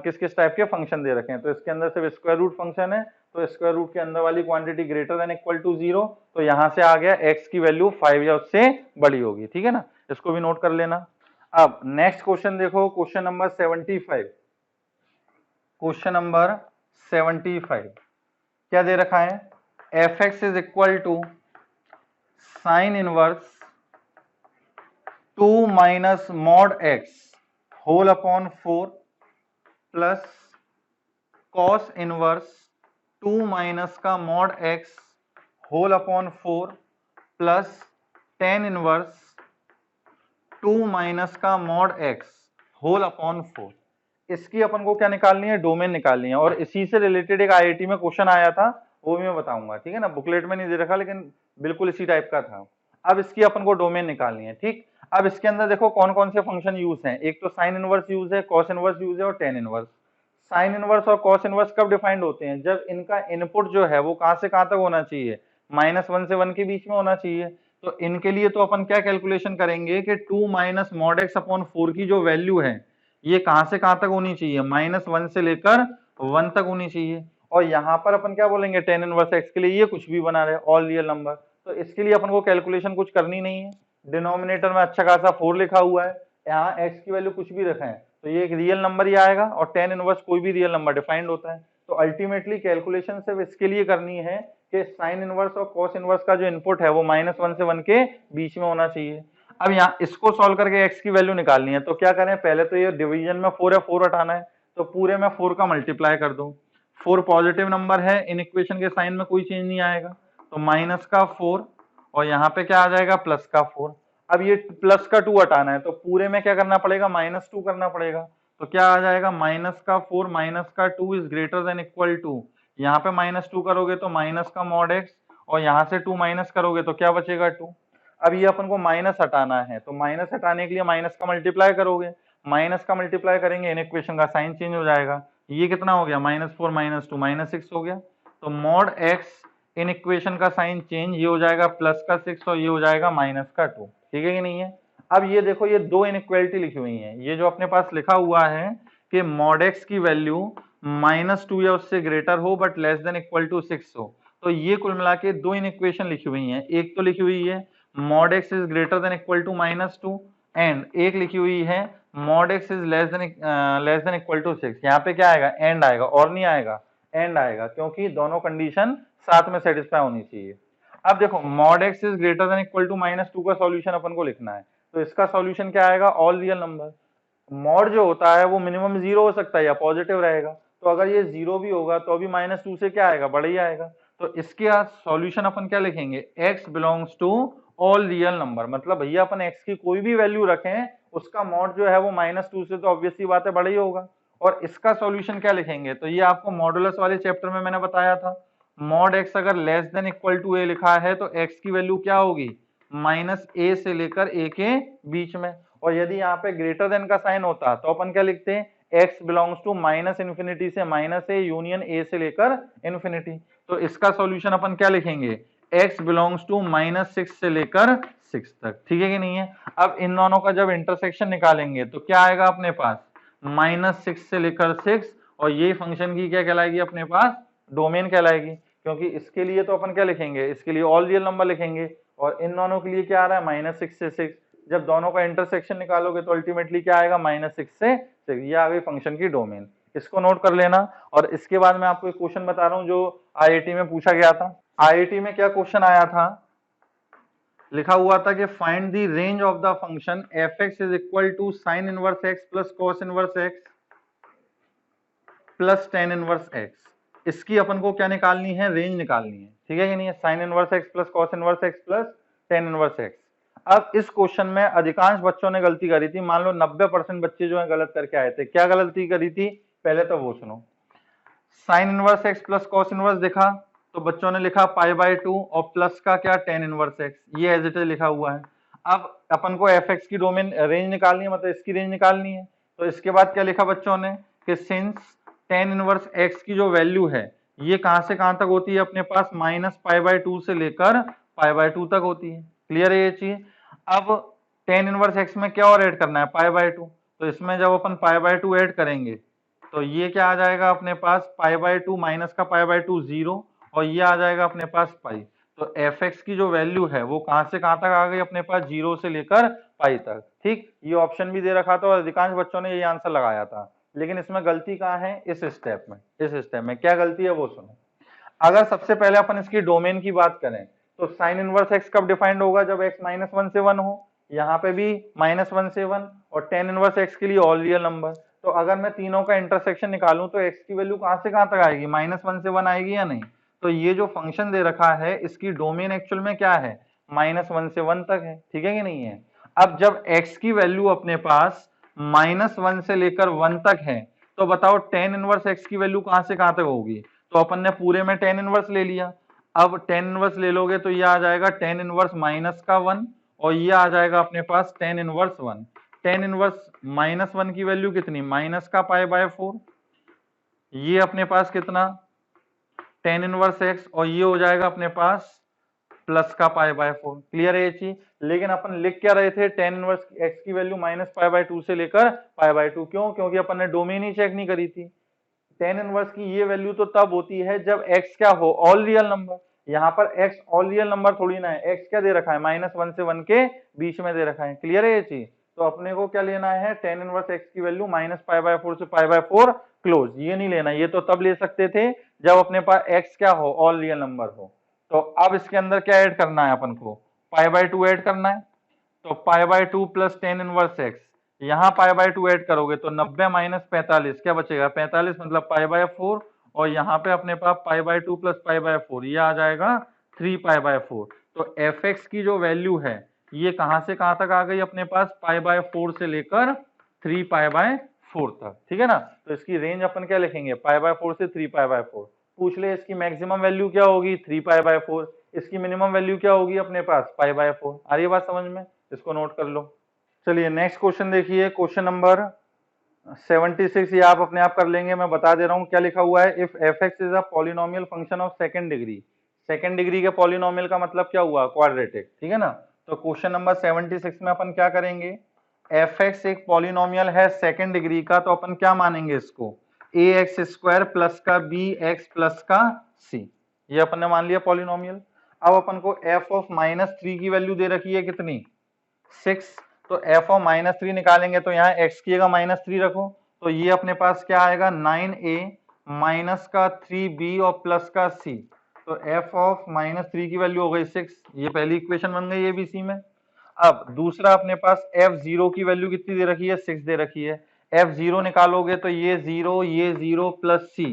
किस किस टाइप के फंक्शन दे रखे हैं, तो इसके अंदर सिर्फ स्क्वायर रूट फंक्शन है, तो स्क्वायर रूट के अंदर वाली quantity greater than equal to 0, तो यहां से आ गया x की वैल्यू 5 या उससे बड़ी होगी। ठीक है ना, इसको भी नोट कर लेना। अब नेक्स्ट क्वेश्चन देखो, क्वेश्चन नंबर 75। क्वेश्चन नंबर 75 क्या दे रखा है, f x is equal to sine inverse 2 minus mod x whole upon 4 plus cos inverse 2 minus का mod x whole upon 4 plus tan inverse 2 minus का मॉड x होल अपॉन 4। इसकी अपन को क्या निकालनी है, डोमेन निकालनी है, और इसी से रिलेटेड एक आईआईटी में क्वेश्चन आया था, वो भी मैं बताऊंगा। ठीक है ना, बुकलेट में नहीं दे रखा लेकिन बिल्कुल इसी टाइप का था। अब इसकी अपन को डोमेन निकालनी है। ठीक, अब इसके अंदर देखो कौन कौन से फंक्शन यूज हैं, एक तो साइन इनवर्स यूज है, कॉस इनवर्स यूज है और टेन इनवर्स। साइन इनवर्स और कॉस इनवर्स कब डिफाइंड होते हैं, जब इनका इनपुट जो है वो कहां से कहां तक होना चाहिए, -1 से 1 के बीच में होना चाहिए। तो इनके लिए तो अपन क्या कैलकुलेशन करेंगे कि 2 माइनस मॉड एक्स अपॉन 4 की जो वैल्यू है ये कहां से कहां तक होनी चाहिए, -1 से लेकर 1 तक होनी चाहिए। और यहाँ पर अपन क्या बोलेंगे, टेन इनवर्स एक्स के लिए ये कुछ भी बना रहे, ऑल रियल नंबर, तो इसके लिए अपन को कैलकुलेशन कुछ करनी नहीं है। डिनोमिनेटर में अच्छा खासा 4 लिखा हुआ है, यहाँ एक्स की वैल्यू कुछ भी रखें तो ये एक रियल नंबर ही आएगा, और टेन इनवर्स कोई भी रियल नंबर डिफाइंड होता है। तो अल्टीमेटली कैलकुलेशन सिर्फ इसके लिए करनी है कि साइन इनवर्स और कॉस इनवर्स का जो इनपुट है वो -1 से 1 के बीच में होना चाहिए। अब यहाँ इसको सॉल्व करके x की वैल्यू निकालनी है, तो क्या करें, पहले तो ये डिवीजन में 4 है, 4 हटाना है, तो पूरे में 4 का मल्टीप्लाई कर दो। 4 पॉजिटिव नंबर है, इन इक्वेशन के साइन में कोई चेंज नहीं आएगा, तो माइनस का 4 और यहाँ पे क्या आ जाएगा प्लस का 4। अब ये प्लस का 2 हटाना है, तो पूरे में क्या करना पड़ेगा, -2 करना पड़ेगा, तो क्या आ जाएगा माइनस का 4 माइनस का 2 is greater than equal to, यहाँ पे -2 करोगे तो माइनस का मॉड x और यहाँ से 2 माइनस करोगे तो क्या बचेगा 2। अब ये अपन को माइनस हटाना है, तो माइनस हटाने के लिए माइनस का मल्टीप्लाई करोगे, माइनस का मल्टीप्लाई करेंगे इन इक्वेशन का साइन चेंज हो जाएगा, ये कितना हो गया -4 -2 -6 हो गया, तो मॉड x इन इक्वेशन का साइन चेंज, ये हो जाएगा प्लस का 6 और ये हो जाएगा माइनस का 2, ठीक है कि नहीं है। अब ये देखो ये दो इनइक्वालिटी लिखी हुई है, ये जो अपने पास लिखा हुआ है कि मॉड x की वैल्यू -2 या उससे ग्रेटर हो but less than equal to 6 हो, तो ये कुल मिला के दो इनइक्वेशन लिखी हुई है, एक तो लिखी हुई है mod x is greater than equal to -2 and एक लिखी हुई है mod x is less than equal to 6। यहाँ पे क्या आएगा, एंड आएगा, और नहीं आएगा, एंड आएगा, क्योंकि दोनों कंडीशन साथ में सेटिस्फाई होनी चाहिए। अब देखो mod x is greater than equal to -2 का सॉल्यूशन अपन को लिखना है, तो इसका सॉल्यूशन क्या आएगा, ऑल रियल नंबर। मॉड जो होता है वो मिनिमम 0 हो सकता है या पॉजिटिव रहेगा, तो अगर ये 0 भी होगा तो अभी -2 से क्या आएगा, बड़ा ही आएगा, तो इसके सॉल्यूशन अपन क्या लिखेंगे, x belongs to all real number, मतलब भैया अपन x की कोई भी वैल्यू रखें उसका मॉड जो है वो -2 से तो ऑब्वियस सी बात है बड़ा ही होगा। और इसका सॉल्यूशन क्या लिखेंगे, तो ये आपको मॉडुलस वाले चैप्टर में मैंने बताया था, मॉड x अगर less than equal to a लिखा है तो x की वैल्यू क्या होगी, -a से लेकर a के बीच में, और यदि यहाँ पे ग्रेटर देन का साइन होता तो अपन क्या लिखते हैं, x बिलोंग्स टू -इन्फिनिटी से -a यूनियन a से लेकर इन्फिनिटी, तो इसका सॉल्यूशन अपन क्या लिखेंगे, x बिलोंग्स टू -6 से लेकर 6 तक, ठीक है कि नहीं है। अब इन दोनों का जब इंटरसेक्शन निकालेंगे तो क्या आएगा अपने पास, -6 से लेकर 6, और ये फंक्शन की क्या कहलाएगी अपने पास, डोमेन कहलाएगी, क्योंकि इसके लिए तो अपन क्या लिखेंगे, इसके लिए ऑल रियल नंबर लिखेंगे, और इन दोनों के लिए क्या आ रहा है, -6 से 6, जब दोनों का इंटरसेक्शन निकालोगे तो अल्टीमेटली क्या आएगा, -6 से 6, ये आ गई फंक्शन की डोमेन, इसको नोट कर लेना। और इसके बाद मैं आपको एक क्वेश्चन बता रहा हूँ जो आईआईटी में पूछा गया था। आईआईटी में क्या क्वेश्चन आया था, लिखा हुआ था कि find the range of the function f(x) is equal to sin inverse x plus cos inverse x plus tan inverse x, इसकी अपन को क्या निकालनी है, रेंज निकालनी है, ठीक है कि नहीं है, sin inverse x plus cos inverse x plus tan inverse x। अब इस क्वेश्चन में अधिकांश बच्चों ने गलती करी थी, मान लो 90% बच्चे जो है गलत करके आए थे। क्या गलती करी थी, पहले तो वो सुनो। sin inverse x plus cos inverse देखा तो बच्चों ने लिखा π/2 और प्लस का क्या, tan इनवर्स x, ये एज इट इज लिखा हुआ है। अब अपन को fx की डोमेन रेंज निकालनी है, मतलब इसकी रेंज निकालनी है, तो इसके बाद क्या लिखा बच्चों ने कि सिंस tan इनवर्स x की जो वैल्यू है ये कहां से कहां तक होती है अपने पास, -π/2 से लेकर π/2 तक होती है, क्लियर है ये चीज। अब tan इनवर्स x में क्या और ऐड करना है, π/2, तो इसमें जब अपन π/2 ऐड करेंगे तो ये क्या आ जाएगा अपने पास, π/2 माइनस का π/2 0, और ये आ जाएगा अपने पास पाई। तो fx की जो वैल्यू है वो कहां से कहां तक आ गई अपने पास, 0 से लेकर पाई तक, ठीक। ये ऑप्शन भी दे रखा था और अधिकांश बच्चों ने ये आंसर लगाया था, लेकिन इसमें गलती कहाँ है, इस स्टेप में। इस स्टेप में क्या गलती है वो सुनो। अगर सबसे पहले अपन इसकी डोमेन की बात करें तो साइन इनवर्स x कब डिफाइंड होगा, जब x -1 से 1 हो, यहाँ पे भी -1 से 1, और tan इनवर्स x के लिए ऑल रियल नंबर। तो अगर मैं तीनों का इंटरसेक्शन निकालूं तो x की वैल्यू कहां से कहां तक आएगी, -1 से 1 आएगी या नहीं। तो ये जो फंक्शन दे रखा है इसकी डोमेन एक्चुअल में क्या है, -1 से 1 तक है, ठीक है कि नहीं है। अब जब x की वैल्यू अपने पास -1 से लेकर 1 तक है तो बताओ tan इनवर्स x की वैल्यू कहां से कहां तक होगी, तो अपन ने पूरे में tan इनवर्स ले लिया। अब tan इनवर्स ले लोगे तो ये आ जाएगा tan इनवर्स -1 और ये आ जाएगा अपने पास tan इनवर्स 1। tan इनवर्स -1 की वैल्यू कितनी, माइनस का π/4, ये अपने पास कितना tan इनवर्स x, और ये हो जाएगा अपने पास प्लस का π/4, क्लियर है ये चीज। लेकिन अपन लिख क्या रहे थे, tan इनवर्स x की वैल्यू -π/2 से लेकर π/2, क्यों, क्योंकि अपन ने डोमेन ही चेक नहीं करी थी। tan इनवर्स की ये वैल्यू तो तब होती है जब x क्या हो, ऑल रियल नंबर। यहाँ पर x ऑल रियल नंबर थोड़ी ना है, x क्या दे रखा है, -1 से 1 के बीच में दे रखा है, क्लियर है ये चीज। तो अपने को क्या लेना है, tan इनवर्स x की वैल्यू -π/4 से π/4 क्लोज, ये नहीं लेना, ये तो तब ले सकते थे जब अपने पास x क्या हो, ऑल रियल नंबर हो। तो अब इसके अंदर क्या ऐड करना है अपन को, पाई बाय 2 ऐड करना है। तो पाई by 2 plus tan inverse x, यहाँ पाई बाय 2 ऐड करोगे तो 90 माइनस 45 क्या बचेगा, 45 मतलब पाई बाय 4, और यहाँ पे अपने पास pi by 2 plus pi by 4, ये आ जाएगा 3 पाई बाय 4। तो एफ एक्स की जो वैल्यू है ये कहाँ से कहाँ तक आ गई अपने पास, पाई बाय 4 से लेकर 3 पाई बाय 4 तक, ठीक है ना। तो इसकी रेंज अपन क्या लिखेंगे, पाई बाय 4 से 3 पाई बाय 4। पूछ ले इसकी मैक्सिमम वैल्यू क्या होगी, 3 पाई बाय 4, इसकी मिनिमम वैल्यू क्या होगी अपने पास, पाई बाय 4। आ रही है बात समझ में, इसको नोट कर लो। चलिए नेक्स्ट क्वेश्चन देखिए, क्वेश्चन नंबर 76, ये आप अपने आप कर लेंगे, मैं बता दे रहा हूं क्या लिखा हुआ है। If F x is a polynomial function of second degree, second degree के पॉलिनोमियल का मतलब क्या हुआ, क्वाड्रेटिक, ठीक है ना। तो क्वेश्चन नंबर 76 में अपन क्या करेंगे, एफ एक्स एक पॉलिनोमियल है सेकंड डिग्री का, तो अपन क्या मानेंगे इसको, ए एक्स स्क्वायर प्लस का बी एक्स प्लस का सी, ये अपन ने मान लिया पॉलिनोमियल। अब अपन को एफ ऑफ -3 की वैल्यू दे रखी है कितनी, 6, तो एफ ऑफ -3 निकालेंगे तो यहाँ x की जगह -3 रखो, तो ये अपने पास क्या आएगा 9a माइनस का 3b और प्लस का c। तो f ऑफ -3 की वैल्यू हो गई 6, ये पहली इक्वेशन बन गई एबीसी में। अब दूसरा अपने पास f0 की वैल्यू कितनी दे रखी है, 6 दे रखी है, f0 निकालोगे तो ये 0 plus c,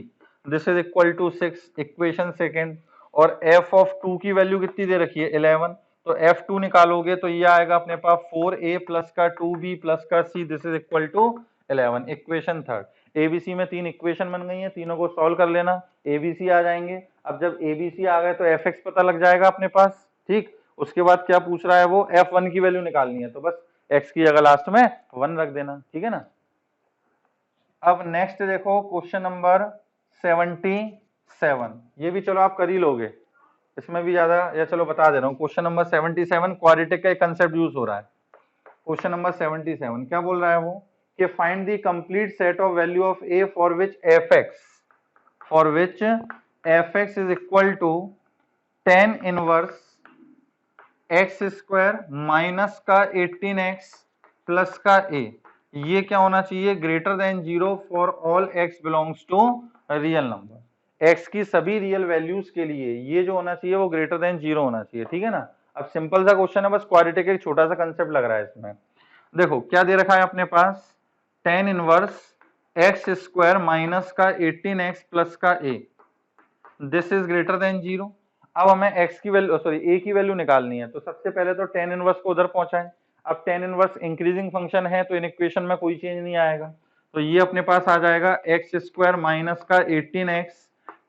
this is equal to 6, equation second. और f ऑफ 2 की वैल्यू कितनी दे रखी है 11, तो f2 निकालोगे तो ये आएगा अपने पास 4a प्लस का 2b प्लस का c, this is equal to 11, equation third. ABC में 3 इक्वेशन बन गई हैं, तीनों को सॉल्व कर लेना, एबीसी आ जाएंगे। अब जब एबीसी आ गए तो एफ एक्स पता लग जाएगा अपने पास, ठीक। उसके बाद क्या पूछ रहा है वो, f1 की वैल्यू निकालनी है, तो बस x की जगह लास्ट में 1 रख देना, ठीक है ना। अब नेक्स्ट देखो क्वेश्चन नंबर 77, ये भी चलो आप कर ही लोगे, इसमें भी ज्यादा, या चलो बता दे रहा हूँ। क्वेश्चन नंबर 77 क्वाड्रेटिक का एक कंसेप्ट यूज हो रहा है। क्वेश्चन नंबर 77 क्या बोल रहा है वो, कि find the complete set of value of a for which f x is equal to tan inverse x square minus का 18x प्लस का a, ये क्या होना चाहिए, greater than 0 for all x belongs to real number. x की सभी real values के लिए ये जो होना चाहिए वो ग्रेटर देन 0 होना चाहिए, ठीक है ना। अब सिंपल सा क्वेश्चन है, बस क्वाड्रेटिक एक छोटा सा कंसेप्ट लग रहा है इसमें। देखो क्या दे रखा है अपने पास, tan inverse x square minus का 18x प्लस का a, this is greater than 0। अब हमें x की वैल्यू a की वैल्यू निकालनी है, तो सबसे पहले तो tan इनवर्स को उधर पहुंचाएं। अब tan इनवर्स इंक्रीजिंग फंक्शन है तो इन इक्वेशन में कोई चेंज नहीं आएगा, तो ये अपने पास आ जाएगा एक्स स्क्वायर माइनस का 18x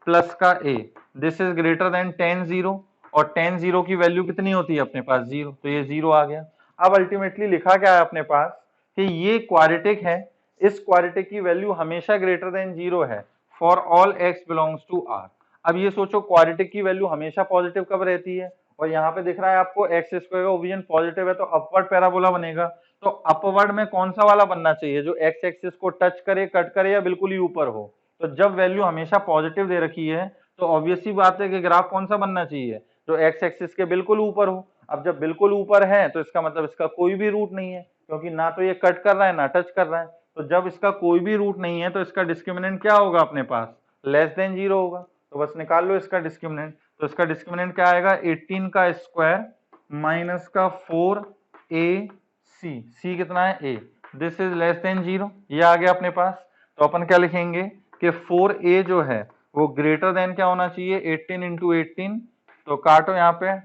प्लस का a, this is greater then tan 0, और tan 0 की वैल्यू कितनी होती है अपने पास 0, तो ये 0 आ गया। अब अल्टीमेटली लिखा क्या है अपने पास कि ये क्वाड्रेटिक है, इस क्वाड्रेटिक की वैल्यू हमेशा ग्रेटर देन 0 है for all x belongs to r। अब ये सोचो क्वाड्रेटिक की वैल्यू हमेशा पॉजिटिव कब रहती है, और यहाँ पे दिख रहा है आपको एक्स स्क्वायर का ओरिजिन पॉजिटिव है, तो अपवर्ड पैराबोला बनेगा। तो अपवर्ड में कौन सा वाला बनना चाहिए, जो एक्स एक्सिस को टच करे, कट करे, या बिल्कुल ही ऊपर हो। तो जब वैल्यू हमेशा पॉजिटिव दे रखी है तो ऑब्वियसली बात है कि ग्राफ कौन सा बनना चाहिए, जो एक्स एक्सिस के बिल्कुल ऊपर हो। अब जब बिल्कुल ऊपर है तो इसका मतलब इसका कोई भी रूट नहीं है, क्योंकि ना तो ये कट कर रहा है ना टच कर रहा है। तो जब इसका कोई भी रूट नहीं है तो इसका डिस्क्रिमिनेंट क्या होगा अपने पास, लेस देन 0 होगा। तो बस निकाल लो इसका डिस्क्रिमिनेंट, तो इसका डिस्क्रिमिनेंट क्या आएगा, 18 का स्क्वायर माइनस का 4ac, c कितना है a, this is less than 0, ये आ गया अपने पास। तो अपन क्या लिखेंगे कि 4a जो है वो ग्रेटर देन क्या होना चाहिए, 18 इंटू 18, तो काटो यहाँ पे,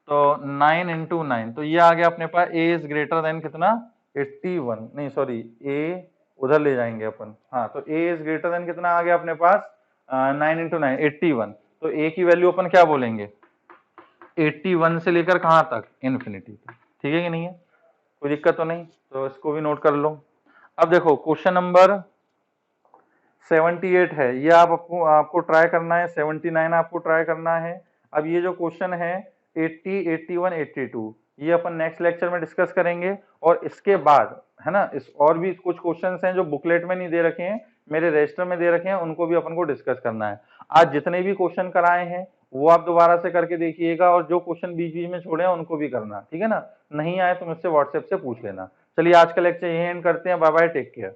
तो 9 इंटू 9, तो ये आ गया अपने पास a इज ग्रेटर देन कितना 81, नहीं सॉरी a उधर ले जाएंगे अपन, हाँ, तो a इज ग्रेटर देन कितना आ गया अपने पास 9 इंटू 9 81, तो a की वैल्यू अपन क्या बोलेंगे 81 से लेकर कहाँ तक, इन्फिनिटी तक, ठीक है कि नहीं है, कोई दिक्कत तो नहीं, तो इसको भी नोट कर लो। अब देखो क्वेश्चन नंबर 78 है, ये आपको ट्राई करना है, 79 आपको ट्राई करना है। अब ये जो क्वेश्चन है 80, 81, 82, ये अपन नेक्स्ट लेक्चर में डिस्कस करेंगे। और इसके बाद है ना, इस और भी कुछ क्वेश्चंस हैं जो बुकलेट में नहीं दे रखे हैं, मेरे रजिस्टर में दे रखे हैं, उनको भी अपन को डिस्कस करना है। आज जितने भी क्वेश्चन कराए हैं वो आप दोबारा से करके देखिएगा, और जो क्वेश्चन बीच बीच में छोड़े हैं उनको भी करना, ठीक है ना। नहीं आए तो मुझसे व्हाट्सएप से पूछ लेना। चलिए आज का लेक्चर यही एंड करते हैं, बाय बाय, टेक केयर।